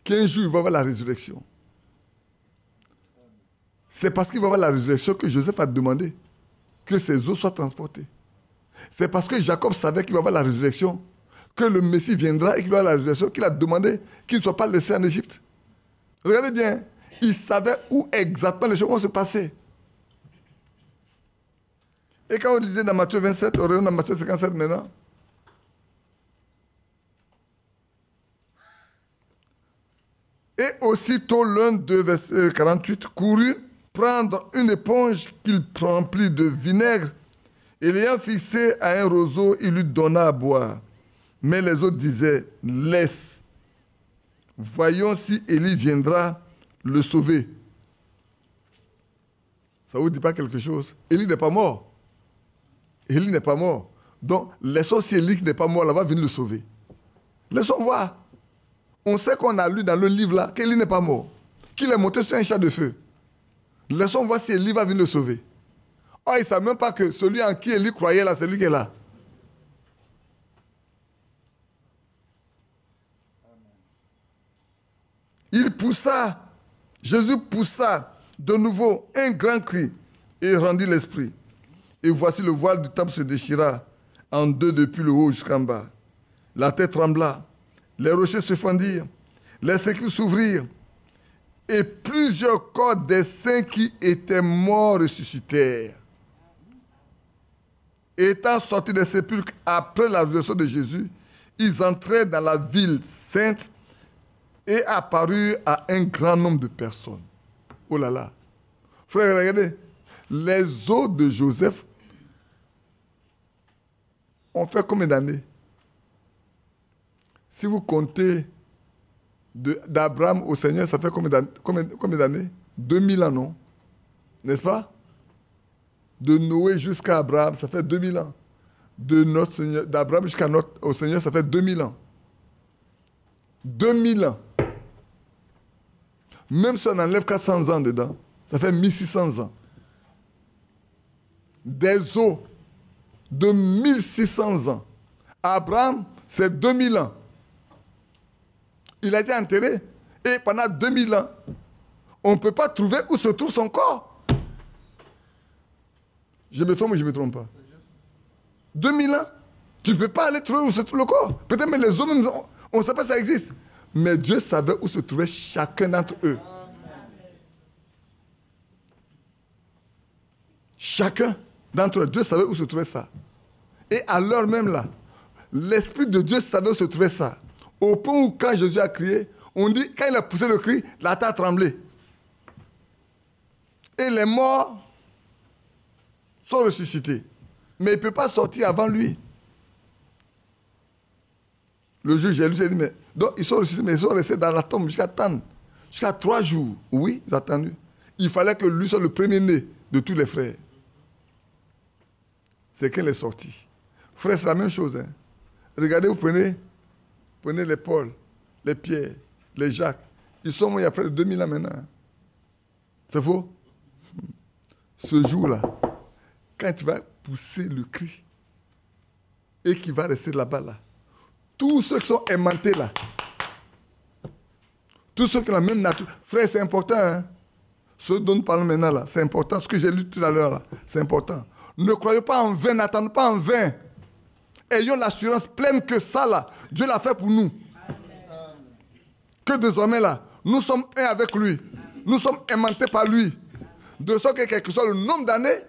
qu'un jour il va avoir la résurrection. C'est parce qu'il va avoir la résurrection que Joseph a demandé que ses os soient transportés. C'est parce que Jacob savait qu'il va avoir la résurrection, que le Messie viendra et qu'il va avoir la résurrection, qu'il a demandé qu'il ne soit pas laissé en Égypte. Regardez bien, il savait où exactement les choses vont se passer. Et quand on lisait dans Matthieu 27, on regarde dans Matthieu 57 maintenant. Et aussitôt l'un d'eux, verset 48, courut prendre une éponge qu'il remplit de vinaigre, et l'ayant fixé à un roseau, il lui donna à boire. Mais les autres disaient, laisse, voyons si Élie viendra le sauver. Ça ne vous dit pas quelque chose? Élie n'est pas mort. Élie n'est pas mort. Donc, laissons si Élie n'est pas mort, là va venir le sauver. Laissons voir. On sait qu'on a lu dans le livre là qu'Élie n'est pas mort, qu'il est monté sur un char de feu. Laissons voir si Élie va venir le sauver. Oh, il ne savent même pas que celui en qui Élie croyait là, c'est lui qui est là. Jésus poussa de nouveau un grand cri et rendit l'esprit. Et voici le voile du temple se déchira en deux depuis le haut jusqu'en bas. La terre trembla, les rochers se fendirent, les sécles s'ouvrirent, et plusieurs corps des saints qui étaient morts ressuscitèrent. Étant sortis des sépulcres après la résurrection de Jésus, ils entrèrent dans la ville sainte et apparurent à un grand nombre de personnes. Oh là là. Frère, regardez, les os de Joseph ont fait combien d'années? Si vous comptez d'Abraham au Seigneur, ça fait combien d'années? 2000 ans, non? N'est-ce pas? De Noé jusqu'à Abraham, ça fait 2000 ans. D'Abraham jusqu'au Seigneur, ça fait 2000 ans. 2000 ans. Même si on enlève 400 ans dedans, ça fait 1600 ans. Des os de 1600 ans. Abraham, c'est 2000 ans. Il a été enterré. Et pendant 2000 ans, on ne peut pas trouver où se trouve son corps. Je me trompe ou je ne me trompe pas? 2000 ans, tu ne peux pas aller trouver où se trouve le corps. Peut-être même les hommes, on ne sait pas si ça existe. Mais Dieu savait où se trouvait chacun d'entre eux. Chacun d'entre eux, Dieu savait où se trouvait ça. Et à l'heure même là, l'Esprit de Dieu savait où se trouvait ça. Au point où quand Jésus a crié, on dit, quand il a poussé le cri, la terre a tremblé. Et les morts sont ressuscités. Mais il ne peut pas sortir avant lui. Le juge, j'ai lu, il dit, mais donc ils sont ressuscités, mais ils sont restés dans la tombe jusqu'à 3 jours. Oui, ils ont attendu. Il fallait que lui soit le premier-né de tous les frères. C'est qu'il est sorti. Frère, c'est la même chose. Hein. Regardez, vous prenez les Paul, les Pierre, les Jacques. Ils sont morts il y a près de 2000 ans maintenant. C'est faux? Ce jour-là, quand tu vas pousser le cri et qu'il va rester là-bas, là, tous ceux qui sont aimantés là, tous ceux qui ont la même nature, frère, c'est important. Hein? Ce dont nous parlons maintenant, là, c'est important. Ce que j'ai lu tout à l'heure, là, c'est important. Ne croyez pas en vain, n'attendez pas en vain. Ayons l'assurance pleine que ça, là, Dieu l'a fait pour nous. Amen. Que désormais, là, nous sommes un avec lui. Nous sommes aimantés par lui. De sorte que quel que soit le nombre d'années,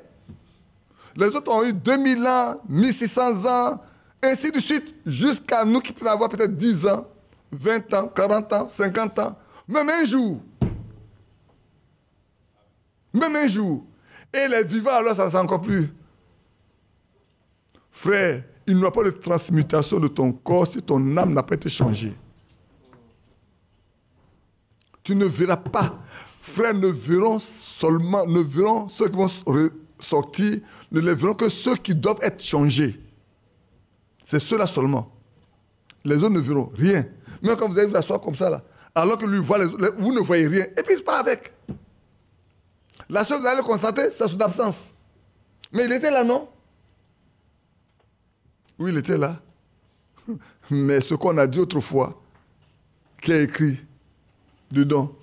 les autres ont eu 2000 ans, 1600 ans, ainsi de suite, jusqu'à nous qui pouvons avoir peut-être 10 ans, 20 ans, 40 ans, 50 ans, même un jour. Même un jour. Et les vivants, alors, ça c'est encore plus. Frère, il n'y aura pas de transmutation de ton corps si ton âme n'a pas été changée. Tu ne verras pas. Frère, ne verront ceux qui vont sortir, ne les verront que ceux qui doivent être changés. C'est ceux-là seulement. Les autres ne verront rien. Même quand vous allez vous asseoir comme ça, là, alors que lui voit les autres, vous ne voyez rien. Et puis il se part avec. La chose que vous allez constater, c'est son absence. Mais il était là, non? Oui, il était là. Mais ce qu'on a dit autrefois, qui est écrit dedans,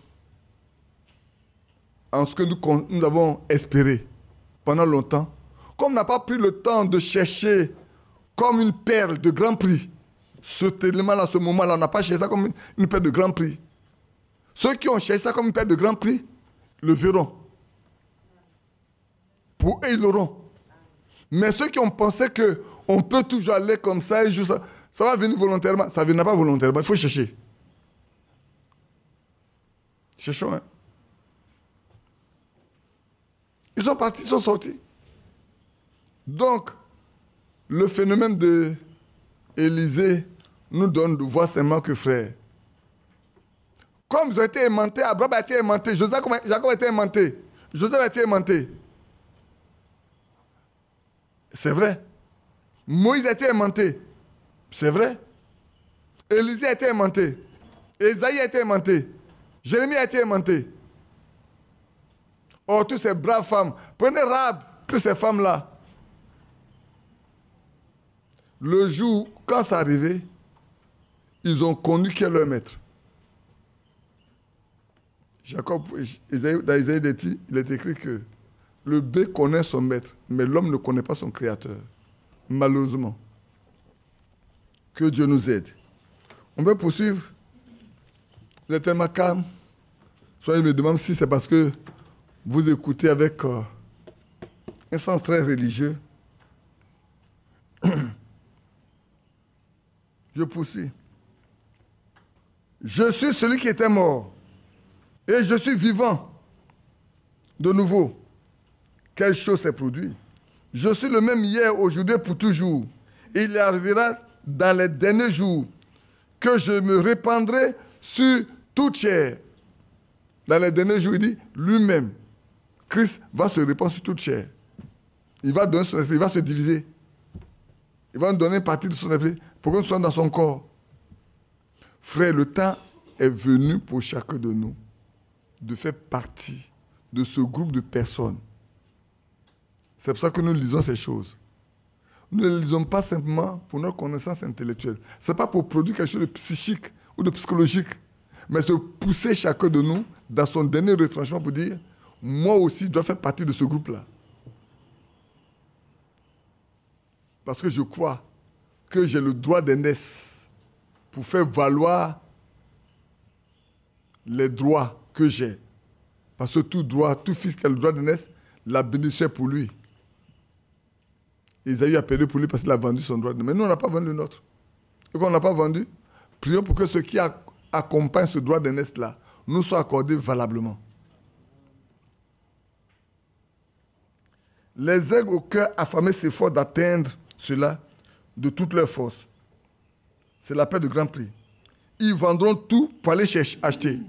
en ce que nous avons espéré pendant longtemps, comme on n'a pas pris le temps de chercher comme une perle de grand prix, cet élément-là, ce moment-là, on n'a pas cherché ça comme une perle de grand prix. Ceux qui ont cherché ça comme une perle de grand prix, le verront. Pour eux, ils l'auront. Mais ceux qui ont pensé qu'on peut toujours aller comme ça, et juste ça va venir volontairement, ça ne viendra pas volontairement, il faut chercher. Cherchons, hein. Ils sont partis, ils sont sortis. Donc, le phénomène de Élisée nous donne de voir seulement que frère. Comme ils ont été aimantés, Abraham a été aimanté, Jacob a été aimanté, Joseph a été aimanté. C'est vrai. Moïse a été aimanté. C'est vrai. Élisée a été aimanté. Ésaïe a été aimanté. Jérémie a été aimanté. Oh, toutes ces braves femmes. Prenez Rahab, toutes ces femmes-là. Le jour, quand ça arrivait, ils ont connu qui est leur maître. Jacob, dans Isaïe, il est écrit que le bœuf connaît son maître, mais l'homme ne connaît pas son créateur. Malheureusement. Que Dieu nous aide. On peut poursuivre. Vous êtes tellement calme. Soit il me demande si c'est parce que vous écoutez avec un sens très religieux. Je poursuis. Je suis celui qui était mort. Et je suis vivant. De nouveau. Quelle chose s'est produite? Je suis le même hier, aujourd'hui, pour toujours. Il arrivera dans les derniers jours que je me répandrai sur toute chair. Dans les derniers jours, il dit lui-même. Christ va se répandre sur toute chair. Il va donner son esprit, il va se diviser. Il va nous donner une partie de son esprit pour que nous soyons dans son corps. Frère, le temps est venu pour chacun de nous de faire partie de ce groupe de personnes. C'est pour ça que nous lisons ces choses. Nous ne les lisons pas simplement pour notre connaissance intellectuelle. Ce n'est pas pour produire quelque chose de psychique ou de psychologique, mais c'est pousser chacun de nous dans son dernier retranchement pour dire, moi aussi, je dois faire partie de ce groupe-là. Parce que je crois que j'ai le droit d'aînesse pour faire valoir les droits que j'ai. Parce que tout droit, tout fils qui a le droit d'aînesse, la bénédiction est pour lui. Isaïe a perdu pour lui parce qu'il a vendu son droit. Mais nous, on n'a pas vendu le nôtre. Et quand on n'a pas vendu, prions pour que ceux qui accompagnent ce droit d'aînesse-là nous soient accordés valablement. Les aigles au cœur affamés s'efforcent d'atteindre cela de toutes leurs forces. C'est la paix de grand prix. Ils vendront tout pour aller acheter.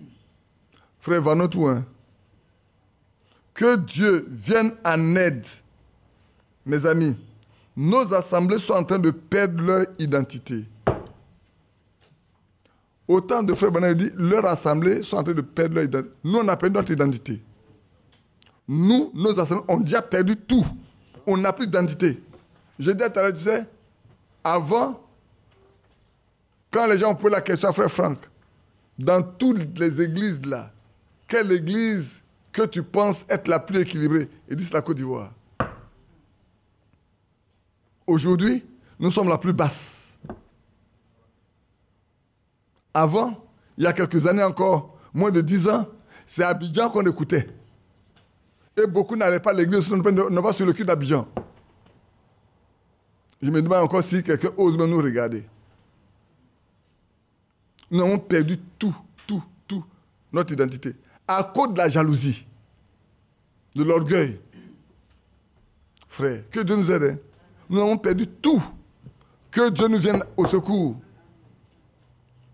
Frère, vendons tout, hein. Que Dieu vienne en aide, mes amis. Nos assemblées sont en train de perdre leur identité. Autant de frères Branham dit, leurs assemblées sont en train de perdre leur identité. Nous, on a perdu notre identité. Nous, nos assemblées, on a déjà perdu tout. On n'a plus d'identité. Je disais tout à l'heure, tu sais, avant, quand les gens ont posé la question à frère Franck, dans toutes les églises là, quelle église que tu penses être la plus équilibrée? Il dit c'est la Côte d'Ivoire. Aujourd'hui, nous sommes la plus basse. Avant, il y a quelques années encore, moins de 10 ans, c'est Abidjan qu'on écoutait. Et beaucoup n'allaient pas à l'église, non pas sur le cul d'Abidjan. Je me demande encore si quelqu'un ose même nous regarder. Nous avons perdu tout, notre identité. À cause de la jalousie, de l'orgueil. Frère, que Dieu nous aide. Nous avons perdu tout. Que Dieu nous vienne au secours.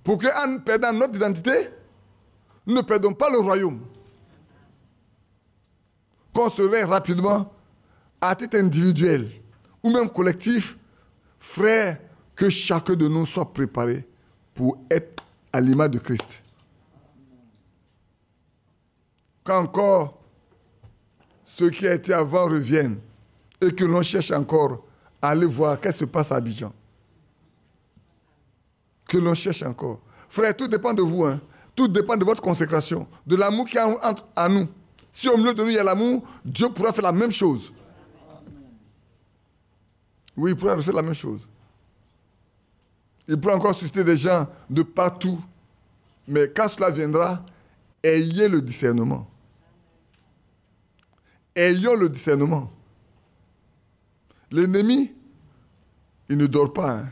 Pour qu'en perdant notre identité, nous ne perdons pas le royaume. Qu'on se réveille rapidement, à titre individuel ou même collectif, frère, que chacun de nous soit préparé pour être à l'image de Christ. Quand encore ceux qui étaient avant reviennent et que l'on cherche encore à aller voir qu'est-ce qui se passe à Abidjan. Que l'on cherche encore. Frère, tout dépend de vous. Hein. Tout dépend de votre consécration, de l'amour qu'il y a en nous. Si au milieu de nous il y a l'amour, Dieu pourra faire la même chose. Oui, il pourra faire la même chose. Il pourra encore susciter des gens de partout. Mais quand cela viendra, ayez le discernement. Ayons le discernement. L'ennemi, il ne dort pas. Hein.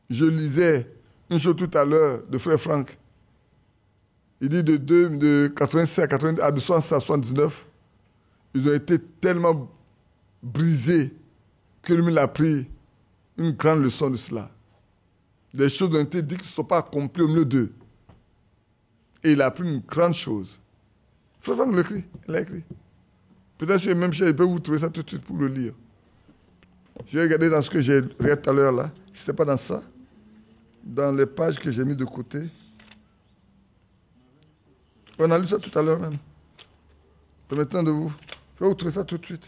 Je lisais une chose tout à l'heure de frère Franck. Il dit de 87 à 79, ils ont été tellement brisés que lui a pris une grande leçon de cela. Des choses ont été dites qui ne sont pas accomplies au milieu d'eux. Et il a appris une grande chose. Frère Franck l'écrit, il l'a écrit. Peut-être sur les mêmes choses, il peut vous trouver ça tout de suite pour le lire. Je vais regarder dans ce que j'ai regardé tout à l'heure là. Si ce n'est pas dans ça, dans les pages que j'ai mis de côté. On a lu ça tout à l'heure même. Permettez-moi de vous. Je vais vous trouver ça tout de suite.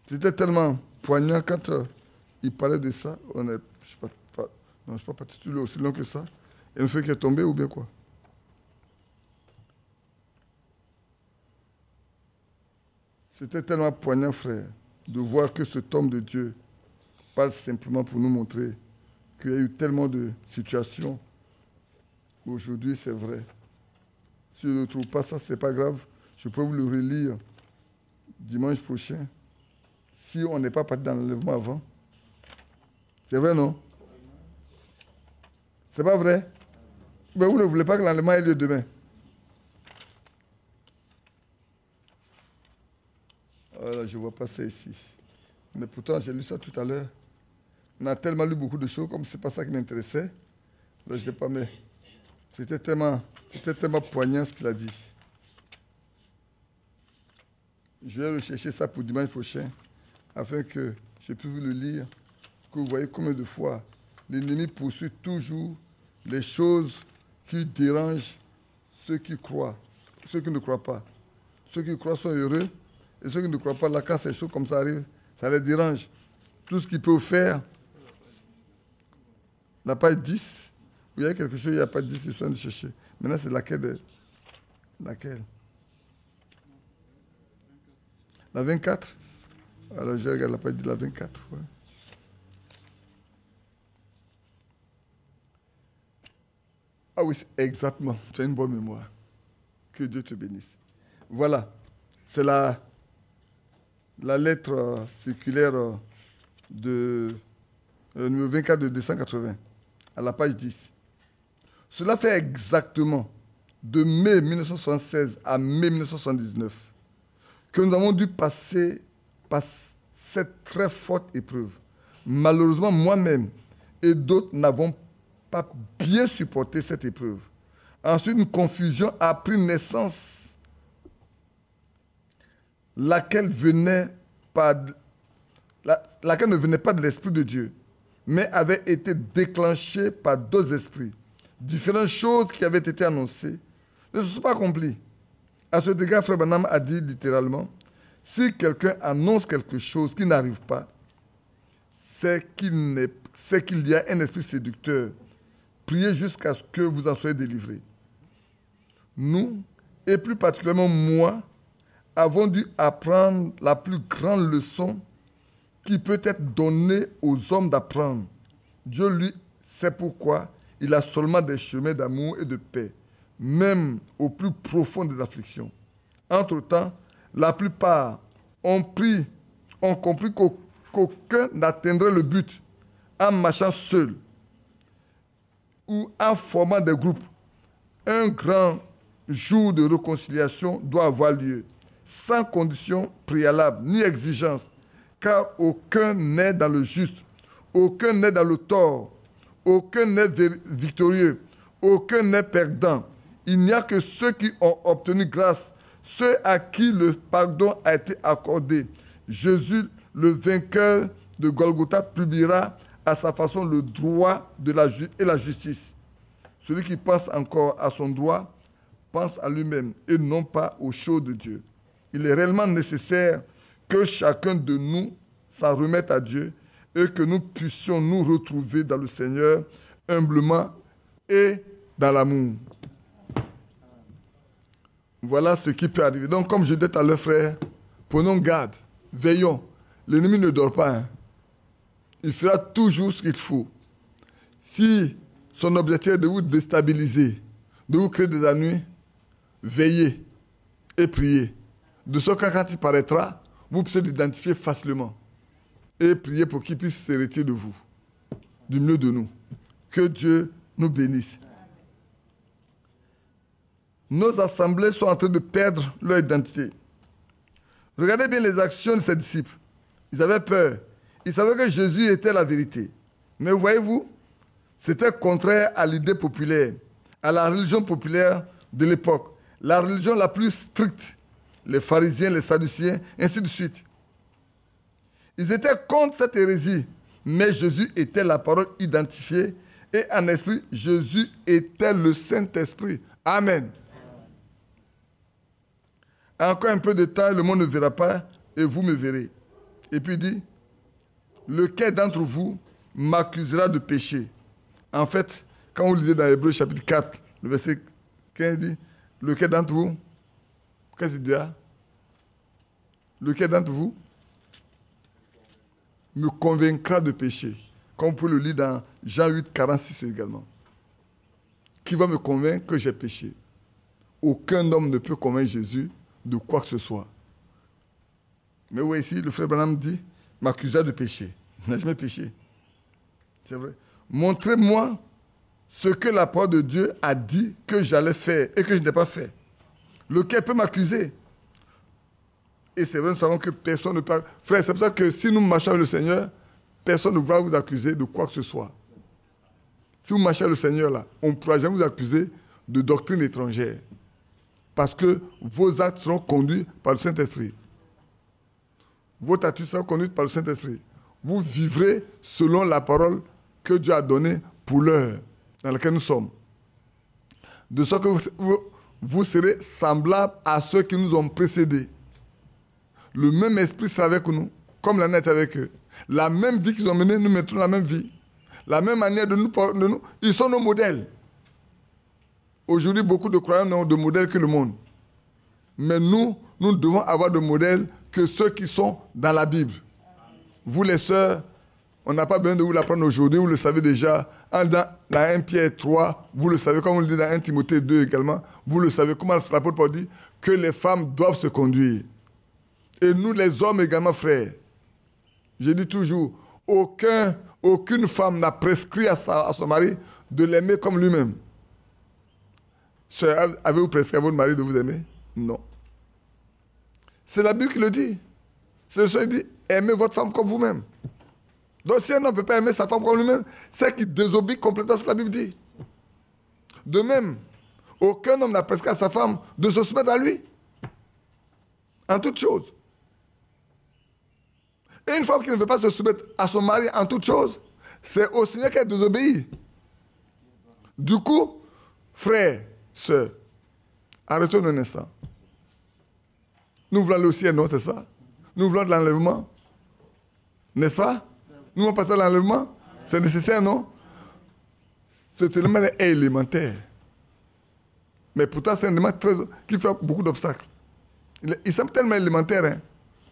C'était tellement poignant quand il parlait de ça. Je ne suis pas parti aussi long que ça. Et le fait qu'il est tombé ou bien quoi? C'était tellement poignant, frère, de voir que cet homme de Dieu parle simplement pour nous montrer qu'il y a eu tellement de situations. Aujourd'hui, c'est vrai. Si je ne trouve pas ça, ce n'est pas grave. Je peux vous le relire dimanche prochain. Si on n'est pas parti dans l'enlèvement avant. C'est vrai, non? C'est pas vrai? Mais vous ne voulez pas que l'enlèvement ait lieu demain. Voilà, je ne vois pas ça ici. Mais pourtant, j'ai lu ça tout à l'heure. On a tellement lu beaucoup de choses, comme ce n'est pas ça qui m'intéressait. Là, je n'ai pas mis. C'était tellement poignant ce qu'il a dit. Je vais rechercher ça pour dimanche prochain, afin que je puisse vous le lire, que vous voyez combien de fois l'ennemi poursuit toujours les choses qui dérangent ceux qui croient, ceux qui ne croient pas. Ceux qui croient sont heureux, et ceux qui ne croient pas, là, quand ces choses comme ça arrivent, ça les dérange. Tout ce qu'ils peuvent faire, la page 10, Il y a quelque chose, il n'y a pas 10, ils sont en train de chercher. Maintenant, c'est laquelle? Laquelle? La 24? Alors, je regarde la page de la 24. Ouais. Ah oui, exactement. Tu as une bonne mémoire. Que Dieu te bénisse. Voilà. C'est la lettre circulaire de numéro 24 de 280, à la page 10. Cela fait exactement de mai 1976 à mai 1979 que nous avons dû passer par cette très forte épreuve. Malheureusement, moi-même et d'autres n'avons pas bien supporté cette épreuve. Ensuite, une confusion a pris naissance, laquelle ne venait pas de l'Esprit de Dieu, mais avait été déclenchée par d'autres esprits. Différentes choses qui avaient été annoncées ne se sont pas accomplies. À ce égard, Frère Branham a dit littéralement, si quelqu'un annonce quelque chose qui n'arrive pas, c'est qu'il y a un esprit séducteur. Priez jusqu'à ce que vous en soyez délivrés. Nous, et plus particulièrement moi, avons dû apprendre la plus grande leçon qui peut être donnée aux hommes d'apprendre. Dieu, lui, sait pourquoi il a seulement des chemins d'amour et de paix, même au plus profond des afflictions. Entre-temps, la plupart ont compris qu'aucun n'atteindrait le but en marchant seul ou en formant des groupes. Un grand jour de réconciliation doit avoir lieu, sans condition préalable ni exigence, car aucun n'est dans le juste, aucun n'est dans le tort, aucun n'est victorieux, aucun n'est perdant. Il n'y a que ceux qui ont obtenu grâce, ceux à qui le pardon a été accordé. Jésus, le vainqueur de Golgotha, publiera à sa façon le droit et la justice. Celui qui pense encore à son droit pense à lui-même et non pas aux choses de Dieu. Il est réellement nécessaire que chacun de nous s'en remette à Dieu et que nous puissions nous retrouver dans le Seigneur humblement et dans l'amour. Voilà ce qui peut arriver. Donc, comme je disais à l'heure, frère, prenons garde, veillons. L'ennemi ne dort pas. Hein. Il fera toujours ce qu'il faut. Si son objectif est de vous déstabiliser, de vous créer des ennuis, veillez et priez. De sorte que quand il paraîtra, vous puissiez l'identifier facilement. Et priez pour qu'il puisse se retirer de vous, du milieu de nous. Que Dieu nous bénisse. Nos assemblées sont en train de perdre leur identité. Regardez bien les actions de ses disciples. Ils avaient peur. Ils savaient que Jésus était la vérité. Mais voyez-vous, c'était contraire à l'idée populaire, à la religion populaire de l'époque, la religion la plus stricte, les pharisiens, les sadduciens, ainsi de suite. Ils étaient contre cette hérésie, mais Jésus était la parole identifiée et en esprit, Jésus était le Saint-Esprit. Amen. Encore un peu de temps, le monde ne verra pas et vous me verrez. Et puis il dit, lequel d'entre vous m'accusera de péché? En fait, quand vous lisez dans Hébreux chapitre 4, le verset 15 dit, lequel d'entre vous, qu'est-ce qu'il dit là? Lequel d'entre vous me convaincra de péché? Comme vous pouvez le lire dans Jean 8, 46 également. Qui va me convaincre que j'ai péché? Aucun homme ne peut convaincre Jésus de quoi que ce soit. Mais oui, ici, le frère Branham dit, m'accusera de péché. Je n'ai jamais péché. C'est vrai. Montrez-moi ce que la parole de Dieu a dit que j'allais faire et que je n'ai pas fait. Lequel peut m'accuser? Et c'est vrai, nous savons que personne ne peut... Frère, c'est pour ça que si nous marchons avec le Seigneur, personne ne va vous accuser de quoi que ce soit. Si vous marchez avec le Seigneur, là, on ne pourra jamais vous accuser de doctrine étrangère. Parce que vos actes seront conduits par le Saint-Esprit. Vos attitudes seront conduites par le Saint-Esprit. Vous vivrez selon la parole que Dieu a donnée pour l'heure dans laquelle nous sommes. De sorte que vous serez semblables à ceux qui nous ont précédés. Le même esprit sera avec nous, comme la nette avec eux. La même vie qu'ils ont menée, nous mettrons la même vie. La même manière de nous, ils sont nos modèles. Aujourd'hui, beaucoup de croyants n'ont de modèles que le monde. Mais nous devons avoir de modèles que ceux qui sont dans la Bible. Vous les sœurs, on n'a pas besoin de vous l'apprendre aujourd'hui, vous le savez déjà. Dans 1 Pierre 3, vous le savez, comme on le dit dans 1 Timothée 2 également, vous le savez, comment l'apôtre Paul dit que les femmes doivent se conduire. Et nous les hommes également, frères. Je dis toujours, aucune femme n'a prescrit à son mari de l'aimer comme lui-même. Sœur, avez-vous prescrit à votre mari de vous aimer? Non. C'est la Bible qui le dit. C'est le Seigneur qui dit, aimez votre femme comme vous-même. Donc si un homme ne peut pas aimer sa femme comme lui-même, c'est qu'il désobéit complètement ce que la Bible dit. De même, aucun homme n'a prescrit à sa femme de se soumettre à lui. En toutes choses. Et une femme qui ne veut pas se soumettre à son mari en toutes choses, c'est au Seigneur qu'elle désobéit. Du coup, frères, sœurs, arrêtons un instant. Nous voulons aller au ciel, non, c'est ça? Nous voulons de l'enlèvement. N'est-ce pas? Nous voulons passer à l'enlèvement. C'est nécessaire, non? Ce élément est élémentaire. Mais pourtant, c'est un élément qui fait beaucoup d'obstacles. Il semble tellement élémentaire, hein?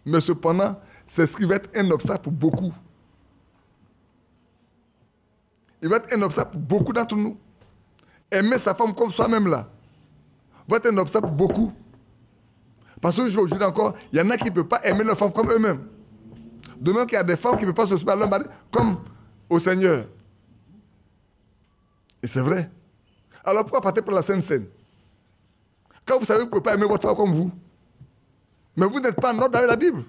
Mais cependant, c'est ce qui va être un obstacle pour beaucoup. Il va être un obstacle pour beaucoup d'entre nous. Aimer sa femme comme soi-même, là, va être un obstacle pour beaucoup. Parce qu'aujourd'hui encore, il y en a qui ne peuvent pas aimer leur femme comme eux-mêmes. De même qu'il y a des femmes qui ne peuvent pas se soumettre à leur mari comme au Seigneur. Et c'est vrai. Alors pourquoi partir pour la Sainte Seine? Quand vous savez que vous ne pouvez pas aimer votre femme comme vous. Mais vous n'êtes pas en ordre avec la Bible.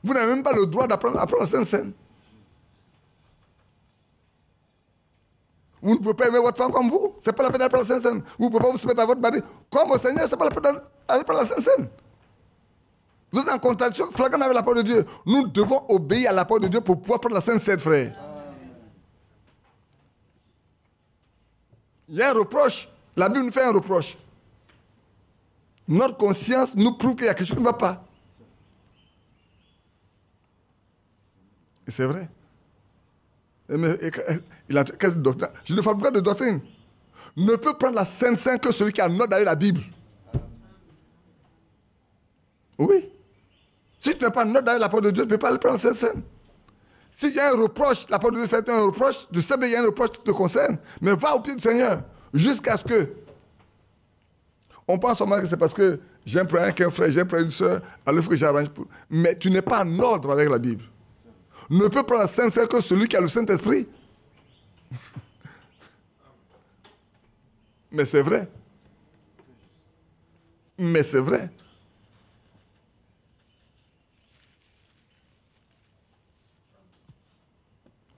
Vous n'avez même pas le droit d'apprendre la Sainte Seine. Vous ne pouvez pas aimer votre femme comme vous. Ce n'est pas la peine d'apprendre la Sainte Seine. Vous ne pouvez pas vous soumettre à votre mari comme au Seigneur. Ce n'est pas la peine d'apprendre la Sainte Seine. Vous êtes en contradiction flagrante avec la parole de Dieu. Nous devons obéir à la parole de Dieu pour pouvoir prendre la Sainte Seine, frère. Il y a un reproche. La Bible nous fait un reproche. Notre conscience nous prouve qu'il y a quelque chose qui ne va pas. Et c'est vrai. Je ne parle pas de doctrine. Ne peut prendre la Sainte Seine que celui qui a note avec la Bible. Oui. Si tu n'as pas note avec la parole de Dieu, tu ne peux pas aller prendre la Sainte Seine. S'il y a un reproche, la parole de Dieu fait un reproche, tu sais qu'il y a un reproche qui te concerne, mais va au pied du Seigneur jusqu'à ce que. On pense seulement que c'est parce que j'ai un problème avec un frère, j'ai un problème avec une soeur, alors il faut que j'arrange pour. Mais tu n'es pas en ordre avec la Bible. Ne peut prendre la Sainte Seine que celui qui a le Saint-Esprit. Mais c'est vrai. Mais c'est vrai.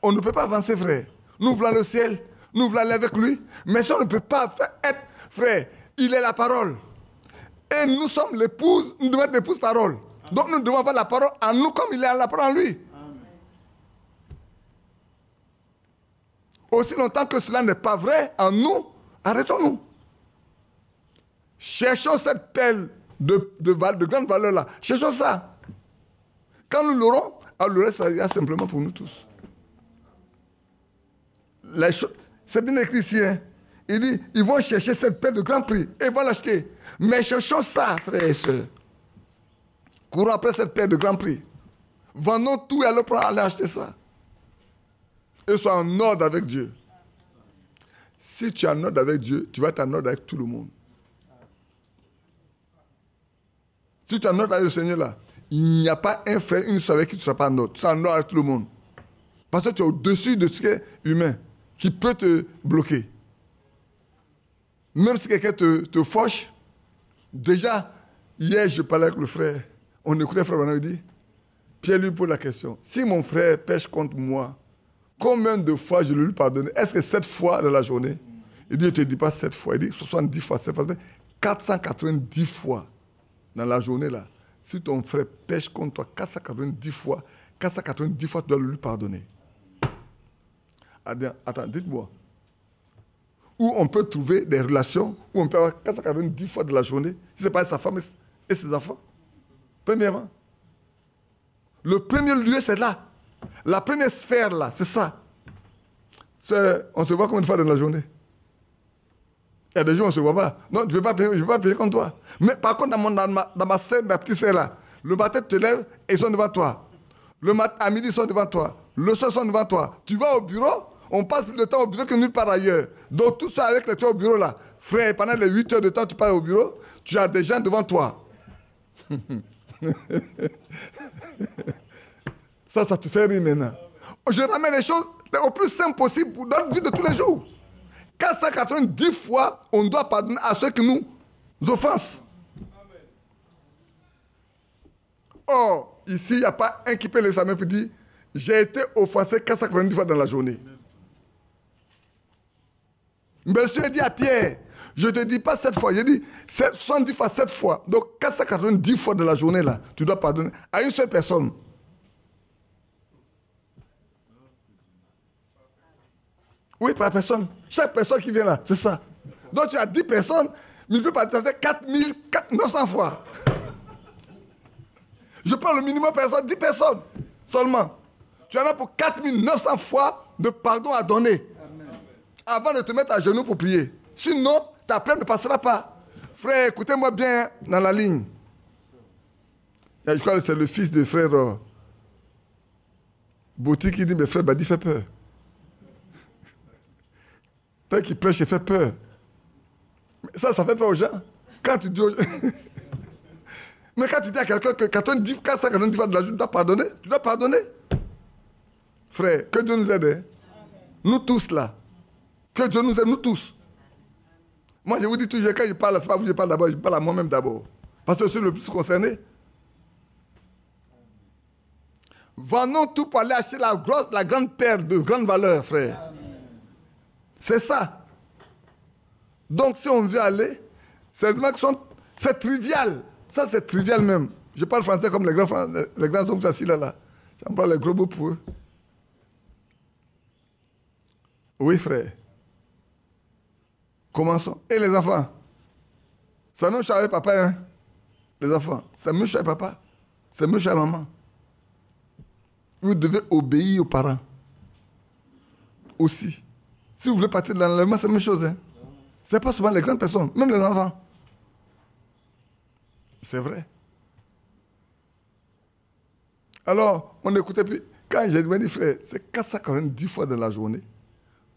On ne peut pas avancer, frère. Nous voulons le ciel, nous voulons aller avec lui, mais ça on ne peut pas être, frère, il est la parole. Et nous sommes l'épouse, nous devons être l'épouse parole. Donc nous devons avoir la parole en nous comme il est la parole en lui. Aussi longtemps que cela n'est pas vrai en nous, arrêtons-nous. Cherchons cette perle de grande valeur là. Cherchons ça. Quand nous l'aurons, alors le reste, ça ira simplement pour nous tous. C'est bien écrit ici. Hein? Il dit, ils vont chercher cette perle de grand prix et ils vont l'acheter. Mais cherchons ça, frères et sœurs. Courons après cette perle de grand prix. Vendons tout et allons aller acheter ça. Et sois en ordre avec Dieu. Si tu es en ordre avec Dieu, tu vas être en ordre avec tout le monde. Si tu es en ordre avec le Seigneur là, il n'y a pas un frère, une soeur avec qui tu ne seras pas en ordre. Tu seras en ordre avec tout le monde. Parce que tu es au-dessus de ce qui est humain, qui peut te bloquer. Même si quelqu'un te fauche, déjà, hier je parlais avec le frère, on écoutait le frère Bernard, il dit, Pierre lui pose la question, si mon frère pêche contre moi, combien de fois je lui pardonne? Est-ce que 7 fois dans la journée? Il dit, je ne te dis pas 7 fois, il dit 70 fois, 7 fois, 490 fois dans la journée là. Si ton frère pêche contre toi 490 fois, tu dois lui pardonner. Attends, dites-moi. Où on peut trouver des relations où on peut avoir 490 fois de la journée, si ce n'est pas sa femme et ses enfants? Premièrement. Le premier lieu, c'est là. La première sphère, là, c'est ça. On se voit combien de fois dans la journée? Il y a des jours où on ne se voit pas. Non, je ne vais pas payer comme toi. Mais par contre, dans ma sphère, ma petite sphère là, le matin, tu te lèves et ils sont devant toi. À midi, ils sont devant toi. Le soir, ils sont devant toi. Tu vas au bureau, on passe plus de temps au bureau que nulle part ailleurs. Donc tout ça avec les toi au bureau là. Frère, pendant les 8 heures de temps, tu pars au bureau, tu as des gens devant toi. Ça te fait rire maintenant. Je ramène les choses au plus simple possible pour notre vie de tous les jours. 490 fois, on doit pardonner à ceux qui nous offensent. Or, ici, il n'y a pas un qui peut lever sa main pour dire j'ai été offensé 490 fois dans la journée. Monsieur dit à Pierre, je ne te dis pas 7 fois, je dis 70 fois 7 fois. Donc 490 fois de la journée, là, tu dois pardonner à une seule personne. Oui, par personne. Chaque personne qui vient là, c'est ça. Donc tu as 10 personnes, mais tu peux pardonner 4900 fois. Je prends le minimum personne, 10 personnes seulement. Tu en as pour 4900 fois de pardon à donner. Amen. Avant de te mettre à genoux pour prier. Sinon, ta plainte ne passera pas. Frère, écoutez-moi bien dans la ligne. Je crois que c'est le fils de frère Bouti qui dit, mais frère Badi fait peur. Tant qu'il prêche, il fait peur. Ça fait peur aux gens. Quand tu dis aux gens... Mais quand tu dis à quelqu'un que 490 fois de la journée, tu dois pardonner, tu dois pardonner. Frère, que Dieu nous aide. Hein? Nous tous là. Que Dieu nous aide, nous tous. Moi, je vous dis toujours, quand je parle, c'est pas vous que je parle d'abord, je parle à moi-même d'abord. Parce que je suis le plus concerné. Vendons tout pour aller acheter la grande perle de grande valeur, frère. C'est ça. Donc, si on veut aller, c'est trivial. Ça, c'est trivial même. Je parle français comme les grands hommes assis là. J'en parle les gros mots pour eux. Oui, frère. Commençons. Et les enfants? C'est même chez papa, hein? Les enfants. C'est même chez papa. C'est même chez maman. Vous devez obéir aux parents. Aussi. Si vous voulez partir de l'enlèvement, c'est la même chose. Hein? Ce n'est pas seulement les grandes personnes, même les enfants. C'est vrai. Alors, on écoutait, puis quand j'ai dit, frère, c'est 490 fois dans la journée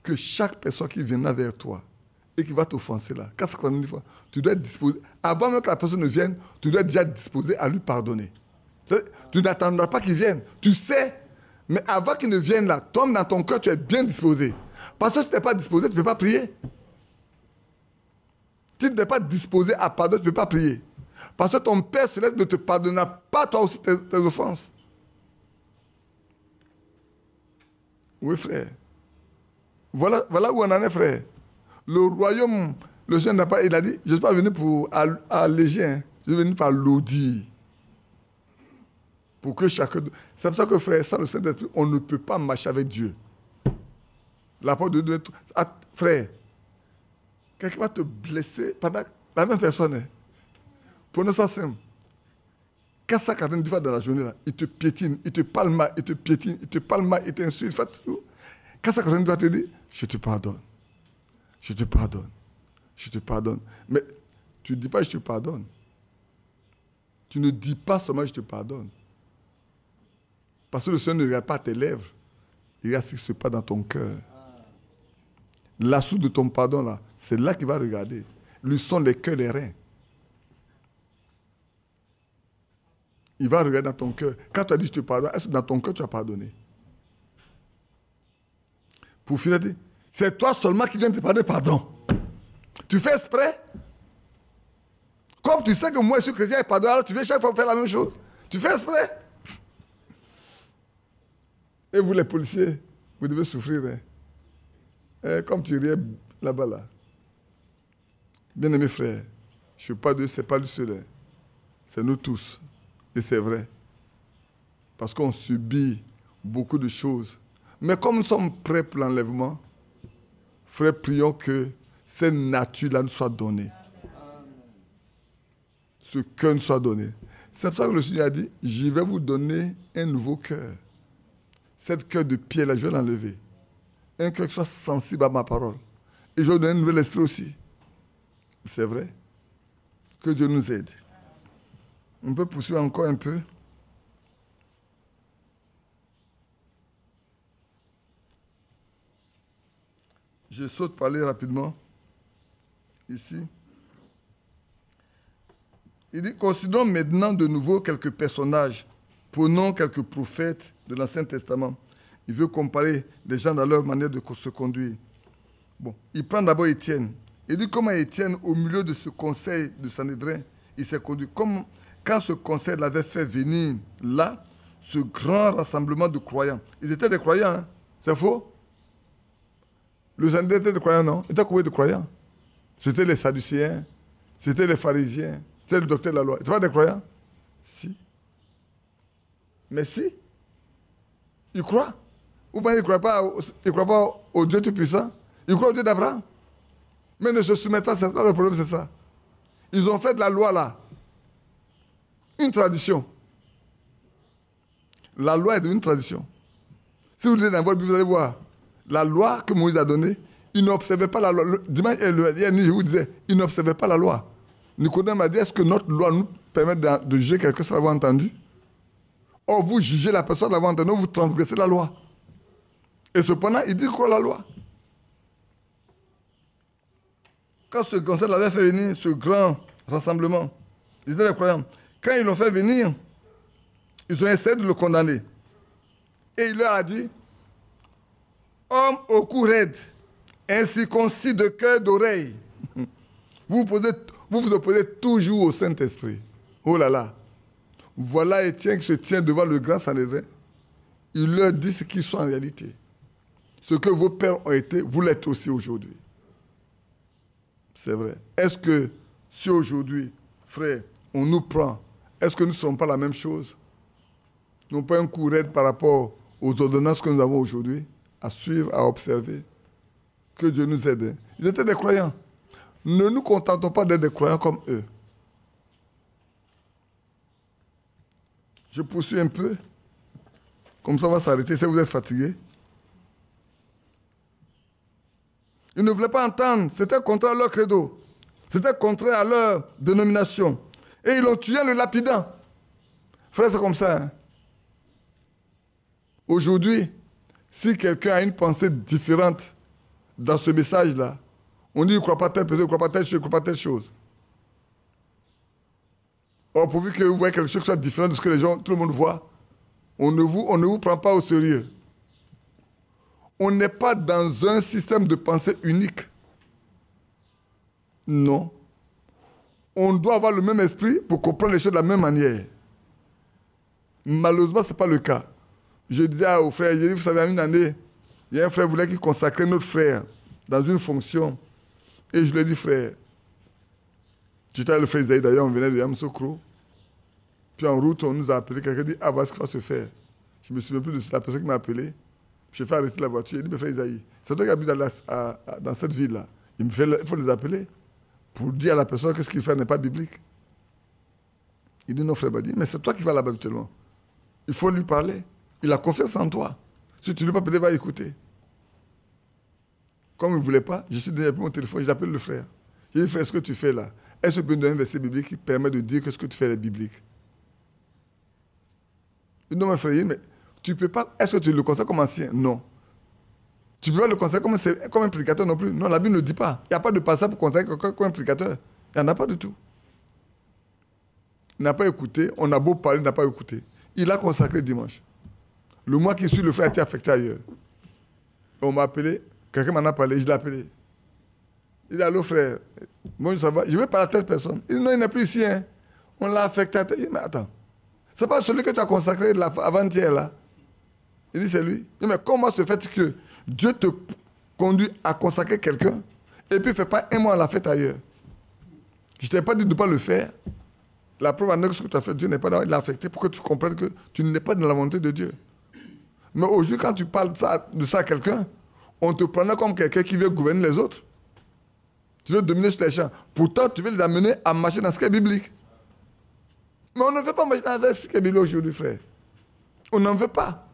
que chaque personne qui viendra vers toi et qui va t'offenser là, 490 fois, tu dois être disposé. Avant même que la personne ne vienne, tu dois être déjà disposé à lui pardonner. Tu n'attendras pas qu'il vienne. Tu sais, mais avant qu'il ne vienne là, toi, dans ton cœur, tu es bien disposé. Parce que si tu n'es pas disposé, tu ne peux pas prier. Si tu n'es pas disposé à pardonner, tu ne peux pas prier. Parce que ton Père Céleste ne te pardonnera pas toi aussi tes offenses. Oui, frère. Voilà où on en est, frère. Le royaume, le Seigneur n'a pas, il a dit, je ne suis pas venu pour alléger, hein. Je suis venu pour l'audir. Pour que chacun... C'est pour ça que, frère, sans le Saint-Esprit, on ne peut pas marcher avec Dieu. La parole de Dieu... frère, quelqu'un va te blesser pendant la même personne. Hein. Prenons ça simple. 490 fois dans la journée, là, il te piétine, il te parle mal, il te piétine, il te parle mal, il t'insulte, il fait tout. 490 fois, te dit, je te pardonne. Je te pardonne. Je te pardonne. Mais tu ne dis pas je te pardonne. Tu ne dis pas seulement je te pardonne. Parce que le Seigneur ne regarde pas tes lèvres. Il regarde ce qui se passe dans ton cœur. La source de ton pardon, là, c'est là qu'il va regarder. Lui sont les cœurs, les reins. Il va regarder dans ton cœur. Quand tu as dit je te pardonne, est-ce que dans ton cœur tu as pardonné? Pour finir, c'est toi seulement qui viens te pardonner, pardon. Tu fais exprès? Comme tu sais que moi je suis chrétien et pardon, alors tu viens chaque fois faire la même chose. Tu fais exprès? Et vous les policiers, vous devez souffrir. Hein? Et comme tu riais là-bas, là. Bien-aimés frères, je ne suis pas de, c'est pas le seul. Hein? C'est nous tous. Et c'est vrai. Parce qu'on subit beaucoup de choses. Mais comme nous sommes prêts pour l'enlèvement, frères, prions que cette nature-là nous soit donnée. Ce cœur nous soit donné. C'est pour ça que le Seigneur a dit, je vais vous donner un nouveau cœur. Cette cœur de pierre-là, je vais l'enlever. Un cœur qui soit sensible à ma parole. Et je vais donner un nouvel esprit aussi. C'est vrai. Que Dieu nous aide. On peut poursuivre encore un peu. Je saute parler rapidement. Ici. Il dit, considérons maintenant de nouveau quelques personnages. Prenons quelques prophètes de l'Ancien Testament. Il veut comparer les gens dans leur manière de se conduire. Bon, il prend d'abord Étienne. Il dit comment Étienne, au milieu de ce conseil de Sanhédrin, il s'est conduit. Comme quand ce conseil l'avait fait venir là, ce grand rassemblement de croyants. Ils étaient des croyants, hein? C'est faux? Le Sanhédrin était des croyants, non? Il était combien de croyants? C'était les Sadducéens, c'était les pharisiens, c'était le docteur de la loi. Ils n'étaient pas des croyants? Si. Mais si. Ils croient. Ou bien ils ne croient pas au Dieu Tout-Puissant. Ils croient au Dieu d'Abraham. Mais ne se soumettent pas, c'est pas le problème, c'est ça. Ils ont fait de la loi là une tradition. La loi est une tradition. Si vous lisez dans votre Bible, vous allez voir, la loi que Moïse a donnée, ils n'observaient pas la loi. Dimanche, hier nuit, je vous disais, ils n'observaient pas la loi. Nicodème m'a dit, est-ce que notre loi nous permet de juger quelqu'un sans l'avoir entendu? Or, vous jugez la personne sans l'avoir entendu, vous transgressez la loi. Et cependant, il dit quoi la loi? Quand ce conseil avait fait venir ce grand rassemblement, ils étaient les croyants. Quand ils l'ont fait venir, ils ont essayé de le condamner. Et il leur a dit, homme au cou raide, incirconcis de cœur d'oreille, vous vous opposez toujours au Saint-Esprit. Oh là là. Voilà Étienne qui se tient devant le grand Sanhédrin. Il leur dit ce qu'ils sont en réalité. Ce que vos pères ont été, vous l'êtes aussi aujourd'hui. C'est vrai. Est-ce que si aujourd'hui, frère, on nous prend, est-ce que nous ne sommes pas la même chose? Nous n'avons pas un coup raide par rapport aux ordonnances que nous avons aujourd'hui, à suivre, à observer. Que Dieu nous aide. Ils étaient des croyants. Ne nous contentons pas d'être des croyants comme eux. Je poursuis un peu. Comme ça, on va s'arrêter si vous êtes fatigués. Ils ne voulaient pas entendre. C'était contraire à leur credo. C'était contraire à leur dénomination. Et ils l'ont tué en le lapidant. Frère, c'est comme ça. Hein? Aujourd'hui, si quelqu'un a une pensée différente dans ce message-là, on dit qu'il ne croit pas telle personne, il ne croit pas telle chose, il ne croit pas telle chose. Or, pourvu que vous voyez quelque chose qui soit différent de ce que tout le monde voit, on ne vous prend pas au sérieux. On n'est pas dans un système de pensée unique. Non. On doit avoir le même esprit pour comprendre les choses de la même manière. Malheureusement, ce n'est pas le cas. Je disais aux frères, j'ai dit, vous savez, en une année, il y a un frère qui voulait qu'il consacrait notre frère dans une fonction. Et je lui ai dit, frère, tu étais le frère Isaïe, d'ailleurs, on venait de Yamoussoukro. Puis en route, on nous a appelé, quelqu'un dit, ah, voilà ce qu'il va se faire. Je me souviens plus de la personne qui m'a appelé. Je fais arrêter la voiture. Il dit, mais frère Isaïe, c'est toi qui habites dans cette ville-là. Il faut les appeler pour dire à la personne que ce qu'il fait n'est pas biblique. Il dit, non, frère Badi, mais c'est toi qui vas là-bas habituellement. Il faut lui parler. Il a confiance en toi. Si tu ne veux pas, peut-être va écouter. Comme il ne voulait pas, je suis donné mon téléphone, j'appelle le frère. J'ai dit, frère, ce que tu fais là, est-ce que tu peux me donner un verset biblique qui permet de dire que ce que tu fais est biblique? Il dit, non, mon frère, mais tu ne peux pas. Est-ce que tu le considères comme ancien? Non. Tu ne peux pas le considérer comme un prédicateur non plus. Non, la Bible ne dit pas. Il n'y a pas de passage pour considérer quelqu'un comme un prédicateur. Il n'y en a pas du tout. Il n'a pas écouté. On a beau parler, il n'a pas écouté. Il a consacré dimanche. Le mois qui suit, le frère a été affecté ailleurs. On m'a appelé. Quelqu'un m'en a parlé, je l'ai appelé. Il dit, allô frère, moi ça va, je vais parler à telle personne. Il dit, non, il n'est plus ici. Hein. On l'a affecté à tel. Il dit, mais attends, c'est pas celui que tu as consacré avant-hier là. Il dit, c'est lui. Il dit, mais comment se fait que Dieu te conduit à consacrer quelqu'un et puis il ne fait pas un mois à la fête ailleurs? Je ne t'ai pas dit de ne pas le faire. La preuve en est que ce que tu as fait, Dieu n'est pas là, il l'a affecté pour que tu comprennes que tu n'es pas dans la volonté de Dieu. Mais aujourd'hui, quand tu parles de ça à quelqu'un, on te prenait comme quelqu'un qui veut gouverner les autres. Tu veux dominer sur les champs. Pourtant, tu veux les amener à marcher dans ce qui est biblique. Mais on ne veut pas marcher dans ce qui est biblique aujourd'hui, frère. On n'en veut pas.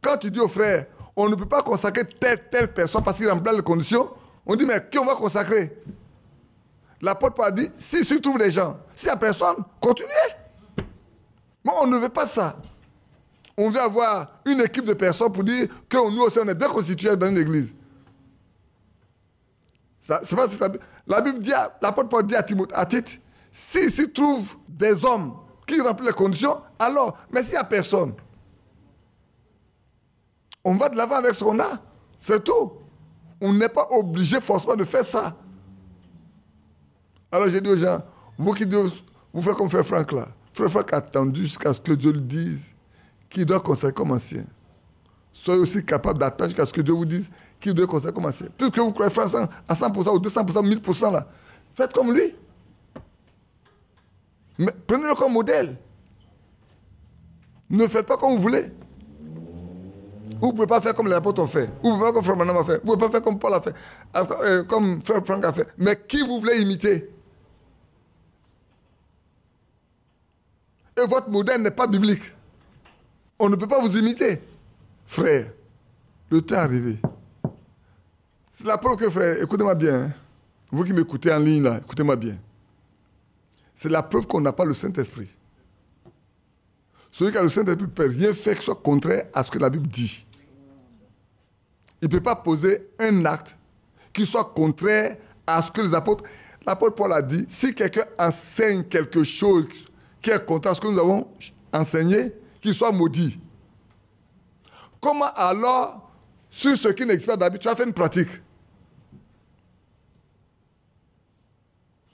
Quand tu dis aux frères, on ne peut pas consacrer telle personne parce qu'il remplit les conditions. On dit, mais qui on va consacrer? L'apôtre Paul a dit, s'il se trouve des gens, s'il n'y a personne, continuez. Mais on ne veut pas ça. On veut avoir une équipe de personnes pour dire que nous aussi, on est bien constitués dans une église. C'est pas ce que la Bible dit, l'apôtre Paul dit à Tite, s'il se trouve des hommes qui remplissent les conditions, alors, mais s'il n'y a personne, on va de l'avant avec ce qu'on a. C'est tout. On n'est pas obligé forcément de faire ça. Alors j'ai dit aux gens, vous qui dites, vous faites comme Frère Franck là. Frère Franck a attendu jusqu'à ce que Dieu lui dise qu'il doit consacrer comme ancien. Soyez aussi capable d'attendre jusqu'à ce que Dieu vous dise qu'il doit consacrer comme ancien. Puisque vous croyez Frère à 100% ou 200%, 1000% là, faites comme lui. Mais prenez-le comme modèle. Ne faites pas comme vous voulez. Vous ne pouvez pas faire comme les apôtres ont fait. Vous ne pouvez pas comme Frère Branham a fait. Vous ne pouvez pas faire comme Paul a fait. Comme Frère Franck a fait. Mais qui vous voulez imiter? Et votre modèle n'est pas biblique. On ne peut pas vous imiter. Frère, le temps est arrivé. C'est la preuve que, frère, écoutez-moi bien. Hein. Vous qui m'écoutez en ligne, là, écoutez-moi bien. C'est la preuve qu'on n'a pas le Saint-Esprit. Celui qui a le Saint-Esprit ne peut rien faire qui soit contraire à ce que la Bible dit. Il ne peut pas poser un acte qui soit contraire à ce que les apôtres... L'apôtre Paul a dit, si quelqu'un enseigne quelque chose qui est contraire à ce que nous avons enseigné, qu'il soit maudit. Comment alors, sur ce qui n'existe pas d'habitude, tu as fait une pratique?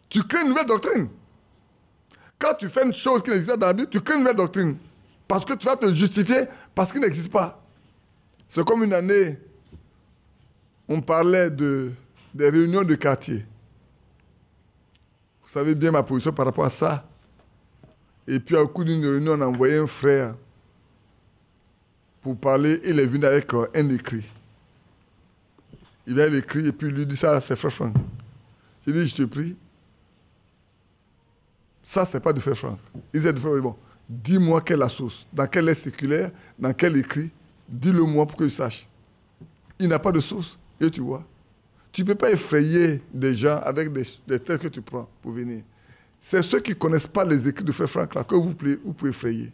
Tu crées une nouvelle doctrine. Quand tu fais une chose qui n'existe pas dans la Bible, tu crées une nouvelle doctrine. Parce que tu vas te justifier parce qu'il n'existe pas. C'est comme une année, on parlait des réunions de quartier. Vous savez bien ma position par rapport à ça. Et puis, au cours d'une réunion, on a envoyé un frère pour parler. Il est venu avec un écrit. Il a l'écrit et puis il lui dit ça, c'est Frère Franck. J'ai dit, je te prie. Ça, ce n'est pas de Frère Franck. Il dit, bon, dis-moi quelle est la source, dans quelle lettre séculaire, dans quel écrit, dis-le-moi pour que je sache. Il n'a pas de source. Et tu vois, tu ne peux pas effrayer des gens avec des textes que tu prends pour venir. C'est ceux qui ne connaissent pas les écrits de Frère Franck là que vous pouvez effrayer.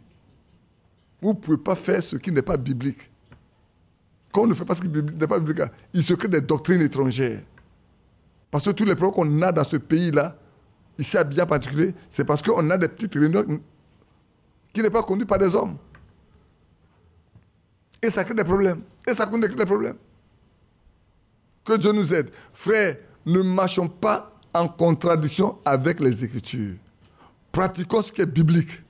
Vous ne pouvez pas faire ce qui n'est pas biblique. Quand on ne fait pas ce qui n'est pas biblique, il se crée des doctrines étrangères. Parce que tous les problèmes qu'on a dans ce pays-là, ici à Abidjan en particulier, c'est parce qu'on a des petites réunions qui ne sont pas conduites par des hommes. Et ça crée des problèmes. Et ça crée des problèmes. Que Dieu nous aide. Frères, ne marchons pas en contradiction avec les Écritures. Pratiquons ce qui est biblique.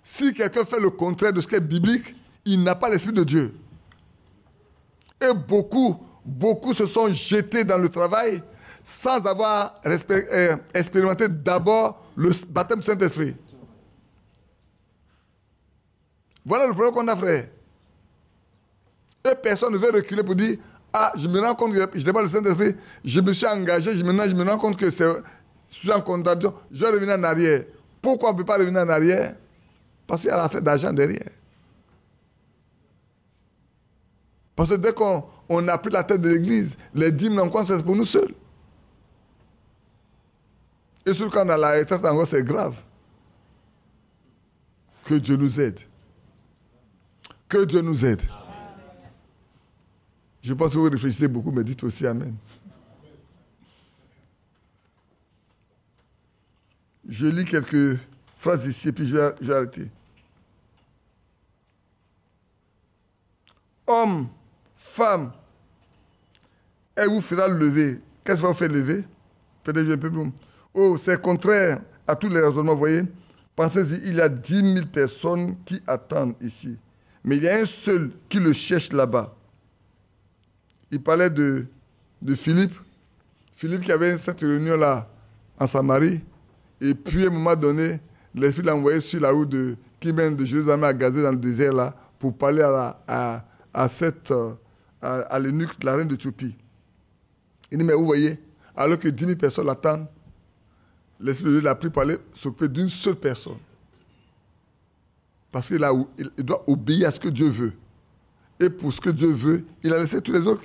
Si quelqu'un fait le contraire de ce qui est biblique, il n'a pas l'Esprit de Dieu. Et beaucoup se sont jetés dans le travail sans avoir expérimenté d'abord le baptême du Saint-Esprit. Voilà le problème qu'on a, frère. Et personne ne veut reculer pour dire, ah, je me rends compte que je n'ai pas le Saint-Esprit, je me suis engagé, je me rends compte que je suis en contradiction, je vais revenir en arrière. Pourquoi on ne peut pas revenir en arrière? Parce qu'il y a l'affaire d'argent derrière. Parce que dès qu'on a pris la tête de l'église, les dîmes, c'est pour nous seuls. Et surtout quand on a la retraite, encore, c'est grave. Que Dieu nous aide. Que Dieu nous aide. Je pense que vous réfléchissez beaucoup, mais dites aussi Amen. Je lis quelques phrases ici et puis je vais arrêter. Homme, femme, elle vous fera lever. Qu'est-ce que vous fait lever? Peut-être un peu plus. Oh, c'est contraire à tous les raisonnements, vous voyez. Pensez-y, il y a 10 000 personnes qui attendent ici. Mais il y a un seul qui le cherche là-bas. Il parlait de Philippe. Philippe qui avait cette réunion-là en Samarie. Et puis, à un moment donné, l'Esprit l'a envoyé sur la route qui mène de Jérusalem à Gazé dans le désert là, pour parler à l'eunuque de la reine d'Éthiopie. Il dit, mais vous voyez, alors que 10 000 personnes l'attendent, l'Esprit de Dieu l'a pris pour aller s'occuper d'une seule personne. Parce qu'il doit obéir à ce que Dieu veut. et pour ce que Dieu veut, il a laissé tous les autres.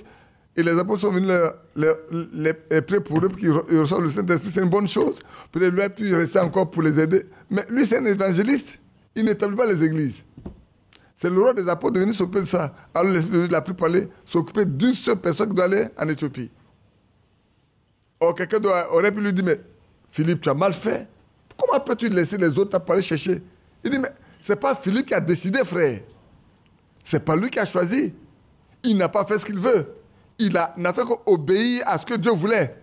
Et les apôtres sont venus les prier pour eux, pour qu'ils reçoivent le Saint-Esprit. C'est une bonne chose. Peut-être lui a pu rester encore pour les aider. Mais lui, c'est un évangéliste. Il n'établit pas les églises. C'est le roi des apôtres de venir s'occuper de ça. Alors l'Esprit de Dieu l'a pris pour aller s'occuper d'une seule personne qui doit aller en Éthiopie. Or, quelqu'un aurait pu lui dire, mais Philippe, tu as mal fait. Comment peux-tu laisser les autres pour aller chercher? Il dit, mais ce n'est pas Philippe qui a décidé, frère. Ce n'est pas lui qui a choisi. Il n'a pas fait ce qu'il veut. Il n'a fait qu'obéir à ce que Dieu voulait.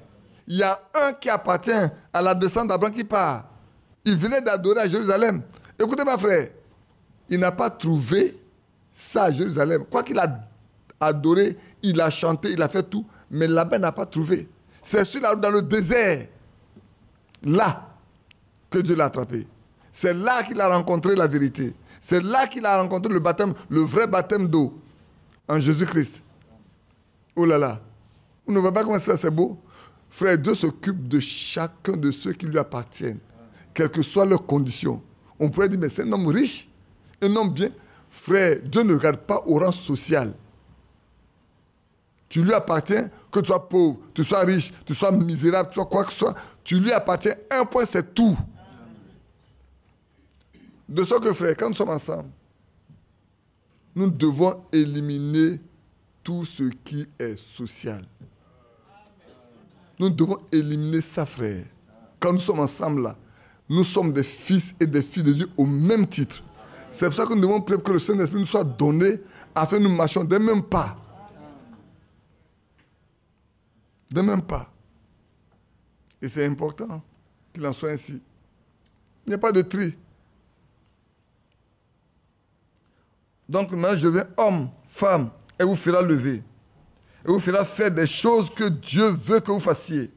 Il y a un qui appartient à la descendance d'Abraham qui part. Il venait d'adorer à Jérusalem. Écoutez, ma frère, il n'a pas trouvé ça à Jérusalem. Quoi qu'il a adoré, il a chanté, il a fait tout, mais là-bas, il n'a pas trouvé. C'est celui-là dans le désert, là, que Dieu l'a attrapé. C'est là qu'il a rencontré la vérité. C'est là qu'il a rencontré le baptême, le vrai baptême d'eau, en Jésus-Christ. Oh là là, vous ne voyez pas comment ça c'est beau? Frère, Dieu s'occupe de chacun de ceux qui lui appartiennent, quelles que soient leurs conditions. On pourrait dire, mais c'est un homme riche, un homme bien. Frère, Dieu ne regarde pas au rang social. Tu lui appartiens, que tu sois pauvre, tu sois riche, tu sois misérable, tu sois quoi que ce soit, tu lui appartiens. Un point, c'est tout. De sorte que, frère, quand nous sommes ensemble, nous devons éliminer tout ce qui est social. Nous devons éliminer ça, frère. Quand nous sommes ensemble là, nous sommes des fils et des filles de Dieu au même titre. C'est pour ça que nous devons prier que le Saint-Esprit nous soit donné afin que nous marchions d'un même pas. D'un même pas. Et c'est important qu'il en soit ainsi. Il n'y a pas de tri. Donc maintenant je viens homme, femme, et vous fera lever. Et vous fera faire des choses que Dieu veut que vous fassiez.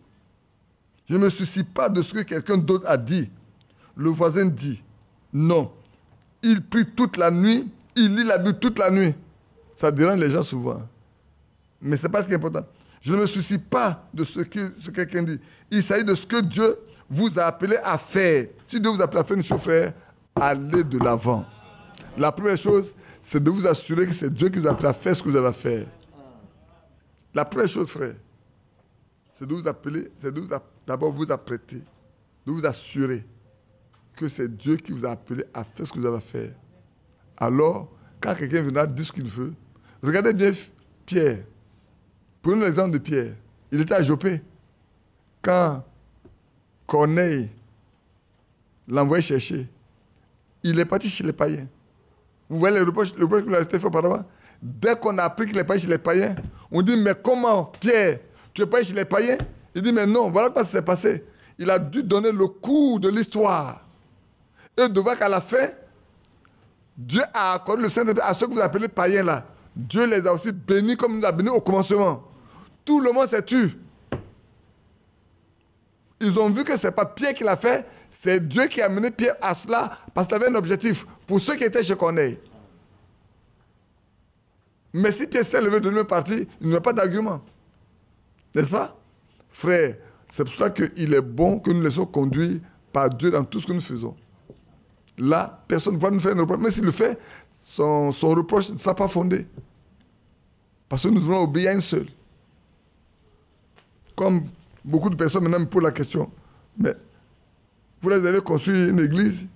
Je ne me soucie pas de ce que quelqu'un d'autre a dit. Le voisin dit, non. Il prie toute la nuit, il lit la Bible toute la nuit. Ça dérange les gens souvent. Mais ce n'est pas ce qui est important. Je ne me soucie pas de ce que quelqu'un dit. Il s'agit de ce que Dieu vous a appelé à faire. Si Dieu vous a appelé à faire une chose, frère, allez de l'avant. La première chose, c'est de vous assurer que c'est Dieu qui vous a appelé à faire ce que vous avez à faire. La première chose, frère, c'est de vous appeler, c'est de d'abord vous apprêter, de vous assurer que c'est Dieu qui vous a appelé à faire ce que vous avez à faire. Alors, quand quelqu'un viendra dire ce qu'il veut, regardez bien Pierre. Prenons l'exemple de Pierre. Il était à Jopé. Quand Corneille l'envoyait chercher, il est parti chez les païens. Vous voyez le reproche qu'il a été fait auparavant? Dès qu'on a appris qu'il est parti chez les païens, on dit, mais comment, Pierre, tu es parti chez les païens? Il dit, mais non, voilà quoi s'est passé. Il a dû donner le cours de l'histoire. Et de voir qu'à la fin, Dieu a accordé le Saint-Esprit à ceux que vous appelez païens là. Dieu les a aussi bénis comme il nous a bénis au commencement. Tout le monde s'est tu. Ils ont vu que ce n'est pas Pierre qui l'a fait, c'est Dieu qui a mené Pierre à cela parce qu'il avait un objectif pour ceux qui étaient chez Corneille. Mais si Pierre s'est levé de notre parti, il n'y a pas d'argument. N'est-ce pas? Frère, c'est pour ça qu'il est bon que nous laissons conduire par Dieu dans tout ce que nous faisons. Là, personne ne va nous faire un reproche. Mais s'il le fait, son reproche ne sera pas fondé. Parce que nous voulons obéir à une seule. Comme beaucoup de personnes maintenant me posent la question. Mais vous allez construire une église?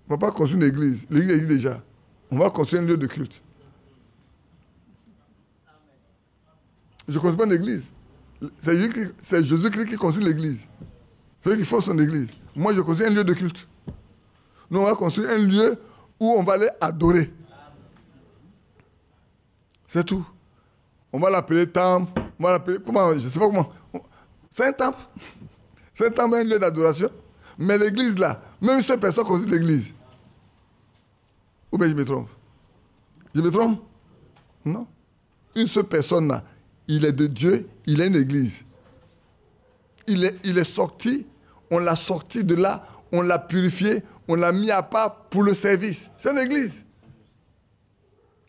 On ne va pas construire une église. L'église existe déjà. On va construire un lieu de culte. Je ne construis pas une église. C'est Jésus-Christ qui construit l'église. C'est lui qui force son église. Moi, je construis un lieu de culte. Nous, on va construire un lieu où on va aller adorer. C'est tout. On va l'appeler temple. On va l'appeler, comment, je ne sais pas comment. C'est un temple. C'est un temple, un lieu d'adoration. Mais l'église là, même une seule personne construit l'église. Ou bien je me trompe? Je me trompe? Non. Une seule personne là, il est de Dieu, il est une église. Il est sorti, on l'a sorti de là, on l'a purifié, on l'a mis à part pour le service. C'est une église.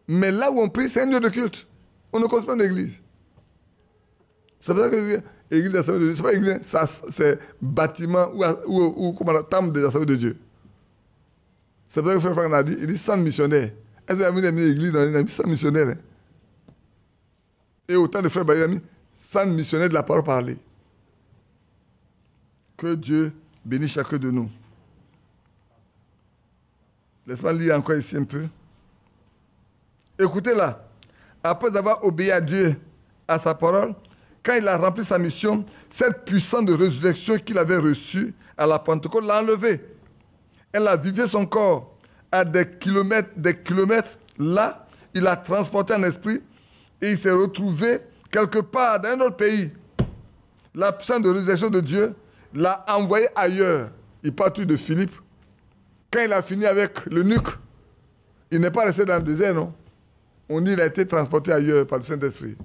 Mais là où on prie, c'est un lieu de culte. On ne construit pas une église. C'est pour ça que l'église de l'Assemblée de Dieu, c'est pas église, c'est bâtiment ou comme le temple de l'Assemblée de Dieu. C'est pour ça que Frère Franck a dit, il dit sans missionnaire, Est-ce qu'il a mis l'église dans il a mis 100 missionnaires? Hein? Et autant de frères, il a mis 100 missionnaires de la parole parlée. Que Dieu bénisse chacun de nous. Laisse-moi lire encore ici un peu. Écoutez-la. Après avoir obéi à Dieu, à sa parole, quand il a rempli sa mission, cette puissance de résurrection qu'il avait reçue à la Pentecôte l'a enlevée. Elle a vivifié son corps à des kilomètres. Là, il l'a transporté en esprit et il s'est retrouvé quelque part dans un autre pays. La puissance de résurrection de Dieu l'a envoyé ailleurs. Il partit de Philippe. Quand il a fini avec l'eunuque, il n'est pas resté dans le désert, non? On dit qu'il a été transporté ailleurs par le Saint-Esprit.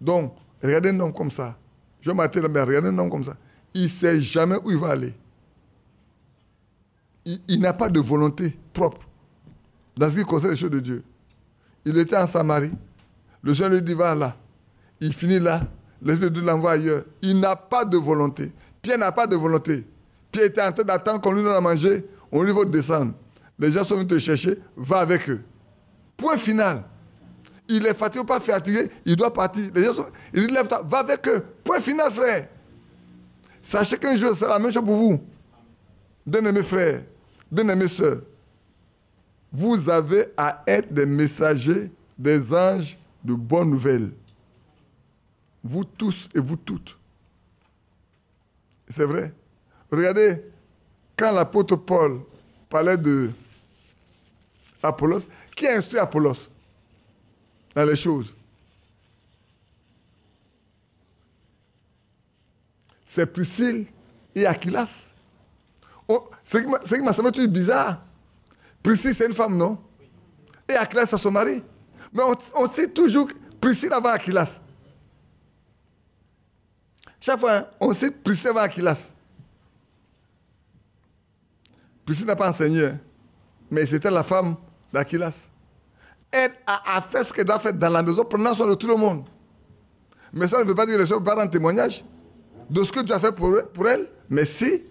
Donc, regardez un homme comme ça. Je m'attends, mais regardez un homme comme ça. Il ne sait jamais où il va aller. Il n'a pas de volonté propre dans ce qui concerne les choses de Dieu. Il était en Samarie. Le Seigneur lui dit, va là. Il finit là. L'Esprit de Dieu l'envoie ailleurs. Il n'a pas de volonté. Pierre n'a pas de volonté. Pierre était en train d'attendre qu'on lui donne à manger. On lui va descendre. Les gens sont venus te chercher. Va avec eux. Point final. Il est fatigué ou pas fatigué, il doit partir. Les gens sont, il dit, lève-toi, va avec eux. Point final, frère. Sachez qu'un jour, c'est la même chose pour vous. Bien-aimés frères, bien-aimés sœurs, vous avez à être des messagers, des anges de bonnes nouvelles. Vous tous et vous toutes. C'est vrai. Regardez, quand l'apôtre Paul parlait de Apollos, qui a instruit Apollos dans les choses? C'est Priscille et Aquilas. Oh, ce qui m'a semblé bizarre. Priscille, c'est une femme, non? Et Aquilas, c'est son mari. Mais on sait toujours Priscille avant Aquilas. Chaque fois, hein, on sait Priscille avant Aquilas. Priscille n'a pas enseigné, hein, mais c'était la femme d'Aquilas. Elle a fait ce qu'elle doit faire dans la maison, prenant soin de tout le monde. Mais ça ne veut pas dire que les gens ne peuvent pas rendre témoignage de ce que tu as fait pour elle. Mais si,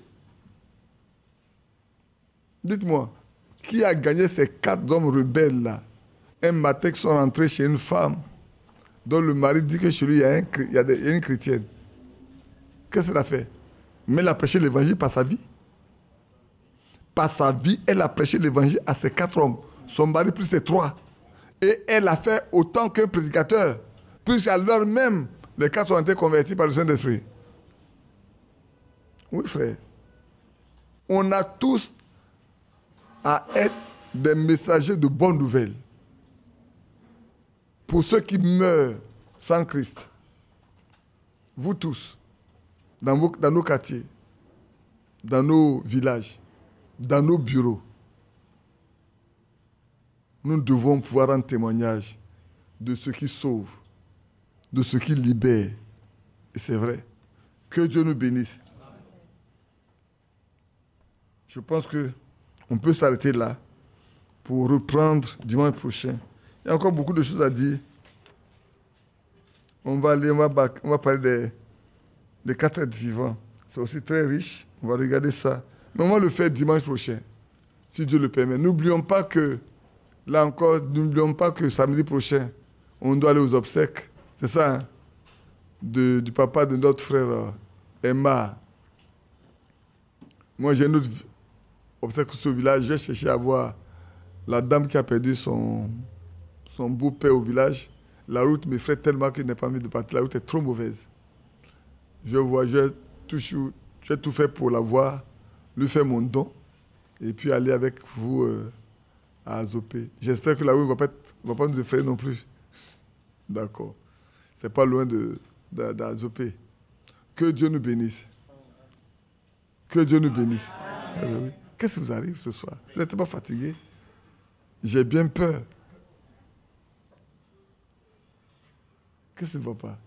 dites-moi, qui a gagné ces 4 hommes rebelles-là? Un matin, qui sont rentrés chez une femme dont le mari dit que chez lui, il y a une chrétienne. Qu'est-ce qu'elle a fait? Mais elle a prêché l'évangile par sa vie. Par sa vie, elle a prêché l'évangile à ces 4 hommes. Son mari plus les 3. Et elle a fait autant qu'un prédicateur. Puisqu'à l'heure même, les 4 ont été convertis par le Saint-Esprit. Oui, frère. On a tous à être des messagers de bonnes nouvelles. Pour ceux qui meurent sans Christ. Vous tous, dans nos quartiers, dans nos villages, dans nos bureaux, nous devons pouvoir rendre témoignage de ce qui sauve, de ce qui libère. Et c'est vrai. Que Dieu nous bénisse. Je pense qu'on peut s'arrêter là pour reprendre dimanche prochain. Il y a encore beaucoup de choses à dire. On va parler des 4 êtres vivants. C'est aussi très riche. On va regarder ça. Mais on va le faire dimanche prochain, si Dieu le permet. N'oublions pas que, là encore, n'oublions pas que samedi prochain, on doit aller aux obsèques. C'est ça, hein? Du papa de notre frère Emma. Moi, j'ai une autre obsèque sur le village. J'ai cherché à voir la dame qui a perdu son beau-père au village. La route m'effraie tellement qu'il n'est pas envie de partir. La route est trop mauvaise. J'ai tout fait pour la voir, lui faire mon don, et puis aller avec vous à Azopé. J'espère que la route ne va pas nous effrayer non plus. D'accord. C'est pas loin d'Azopé. Que Dieu nous bénisse. Que Dieu nous bénisse. Ah ben oui. Qu'est-ce qui vous arrive ce soir? Vous n'êtes pas fatigué? J'ai bien peur. Qu'est-ce qui ne va pas?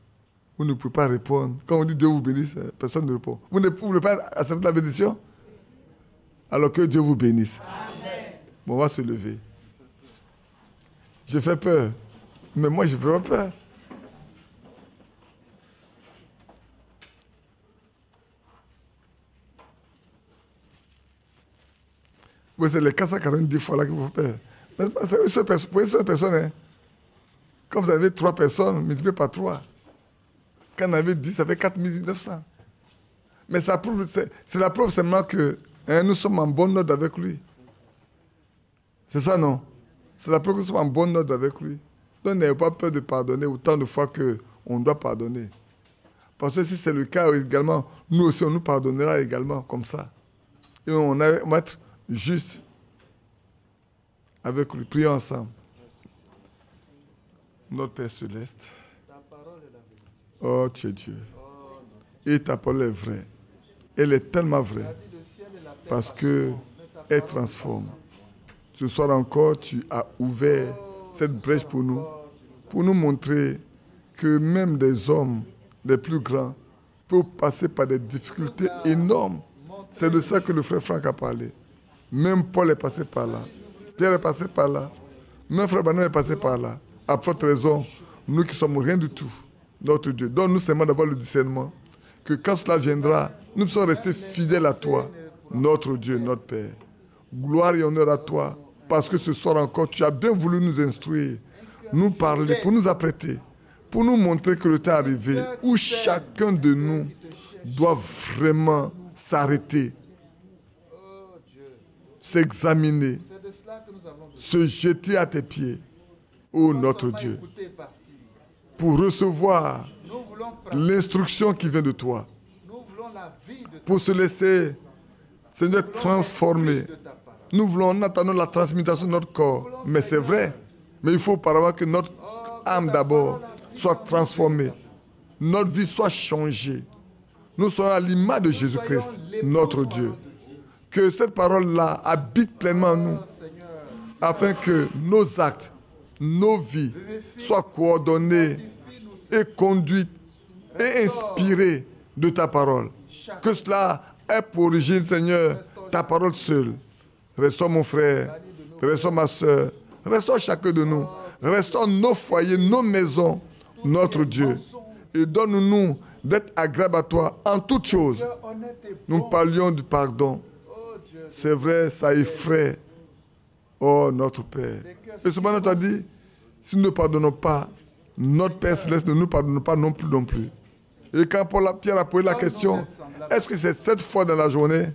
Vous ne pouvez pas répondre. Quand on dit Dieu vous bénisse, personne ne répond. Vous ne voulez pas accepter la bénédiction? Alors que Dieu vous bénisse. Amen. Bon, on va se lever. Je fais peur. Mais moi, je ne fais pas peur. Oui, c'est les 490 fois là qu'il faut faire. Mais c'est une seule personne. Hein. Quand vous avez 3 personnes, multipliez par 3. Quand on avait 10, ça fait 4900. Mais ça prouve, c'est la preuve seulement que nous sommes en bonne note avec lui. C'est ça, non? C'est la preuve que nous sommes en bonne note avec lui. Donc n'ayez pas peur de pardonner autant de fois qu'on doit pardonner. Parce que si c'est le cas également, nous aussi on nous pardonnera également comme ça. Et on va être juste avec lui. Prions ensemble. Notre Père Céleste. Oh, tu es Dieu. Et ta parole est vraie. Elle est tellement vraie. Parce qu'elle transforme. Ce soir encore, tu as ouvert cette brèche pour nous montrer que même des hommes les plus grands peuvent passer par des difficultés énormes. C'est de ça que le frère Franck a parlé. Même Paul est passé par là. Pierre est passé par là. Même frère Banon est passé par là. À forte raison, nous qui sommes rien du tout, notre Dieu, donne-nous seulement d'avoir le discernement que quand cela viendra, nous puissions rester fidèles à toi, notre Dieu, notre Père. Gloire et honneur à toi, parce que ce soir encore, tu as bien voulu nous instruire, nous parler, pour nous apprêter, pour nous montrer que le temps est arrivé où chacun de nous doit vraiment s'arrêter, s'examiner, se jeter à tes pieds, ô notre Dieu, pour recevoir l'instruction qui vient de toi, pour se laisser, Seigneur, transformer. Nous voulons, en attendant la transmutation de notre corps, mais c'est vrai, mais il faut auparavant que notre âme d'abord soit transformée, notre vie soit changée. Nous sommes à l'image de Jésus-Christ, notre Dieu. Que cette parole-là habite pleinement en nous, afin que nos actes, nos vies soient coordonnés et conduites et inspirées de ta parole. Que cela ait pour origine, Seigneur, ta parole seule. Restaure mon frère, restaure ma soeur, restaure chacun de nous, restaure nos foyers, nos maisons, notre Dieu. Et donne-nous d'être agréables à toi en toutes choses. Nous parlions du pardon. C'est vrai, ça effraie. Oh, notre Père. Et cependant, tu as dit, si nous ne pardonnons pas, notre Père Céleste ne nous pardonne pas non plus. Et quand Pierre a posé la question, est-ce que c'est 7 fois dans la journée?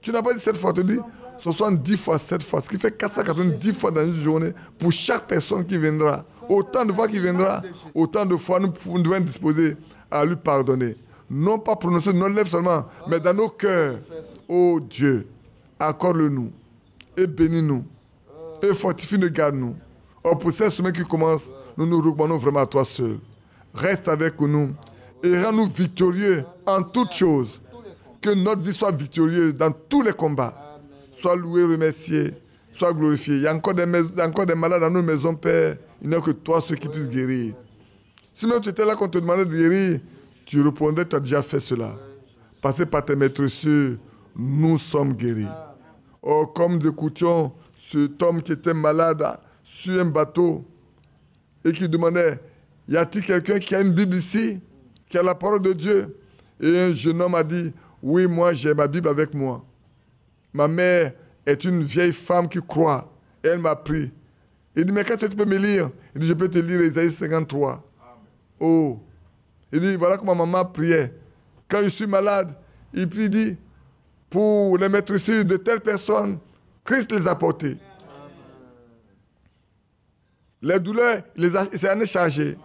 Tu n'as pas dit 7 fois, tu dis 70 fois 7 fois, ce qui fait 490 fois dans une journée pour chaque personne qui viendra. Autant de fois qu'il viendra, autant de fois nous devons être disposés à lui pardonner. Non pas prononcer de nos lèvres seulement, mais dans nos cœurs. Oh Dieu, accorde-le-nous et bénis-nous et fortifie-nous, garde-nous. Oh, pour ces semaines qui commencent, nous nous recommandons vraiment à toi seul. Reste avec nous et rends-nous victorieux en toutes choses. Que notre vie soit victorieuse dans tous les combats. Sois loué, remercié, sois glorifié. Il y a encore des malades dans nos maisons, Père. Il n'y a que toi, ceux qui puissent guérir. Si même tu étais là quand on te demandait de guérir, tu répondais, tu as déjà fait cela. Passez par tes maîtres sûrs, nous sommes guéris. Oh, comme nous écoutions cet homme qui était malade sur un bateau et qui demandait, y a-t-il quelqu'un qui a une Bible ici, qui a la parole de Dieu? Et un jeune homme a dit, oui, moi j'ai ma Bible avec moi. Ma mère est une vieille femme qui croit. Et elle m'a pris. Il dit, mais qu'est-ce que tu peux me lire? Il dit, je peux te lire Isaïe 53. Amen. Oh. Il dit, voilà comment maman priait. Quand je suis malade, il dit, pour les mettre ici de telles personnes, Christ les a portées. Amen. Les douleurs, il s'en est chargé.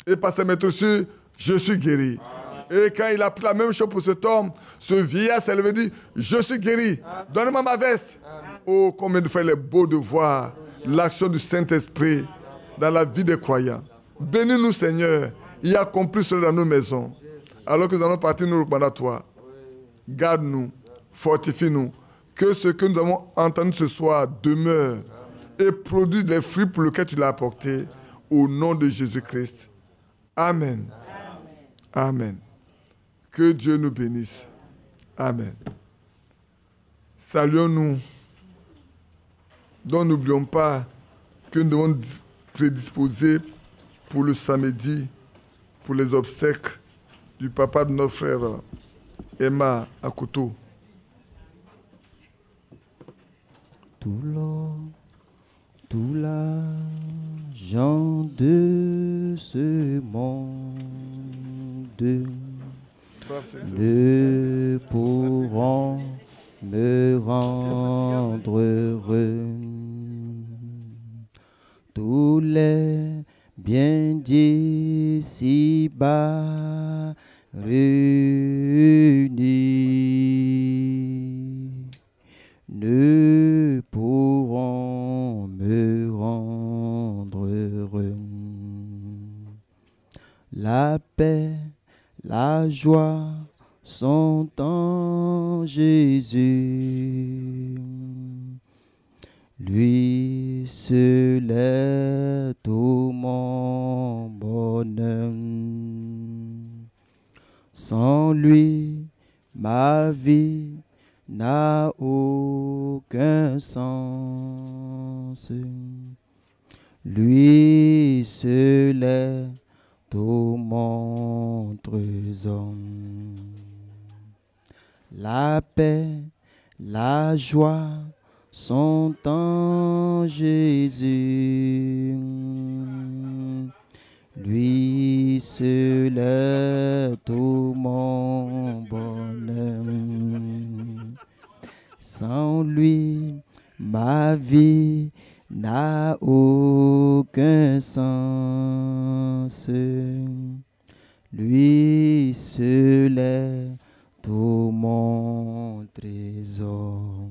Et par ses maîtres sûrs, je suis guéri. Amen. Et quand il a pris la même chose pour cet homme, ce vieillard s'est levé et dit, je suis guéri. Donnez-moi ma veste. Amen. Oh, combien de fois il est beau de voir l'action du Saint-Esprit dans la vie des croyants. Bénis-nous, Seigneur. Il a accompli cela dans nos maisons. Alors que nous allons partir, nous recommandons à toi. Garde-nous, fortifie-nous. Que ce que nous avons entendu ce soir demeure et produise les fruits pour lesquels tu l'as apporté. Au nom de Jésus-Christ. Amen. Amen. Que Dieu nous bénisse. Amen. Saluons-nous. Donc n'oublions pas que nous devons prédisposer pour le samedi, pour les obsèques du papa de notre frère Emma Akoto. tout l'or, tout l'argent de ce monde ne pourront me rendre heureux. Tous les biens d'ici-bas réunis ne pourront me rendre heureux. La paix, la joie sont en Jésus. Lui seul est tout mon bonheur. Sans lui, ma vie n'a aucun sens. Lui seul est tout mon trésor. La paix, la joie sont en Jésus. Lui seul est tout mon bonheur. Sans lui, ma vie n'a aucun sens. Lui seul est tout mon trésor.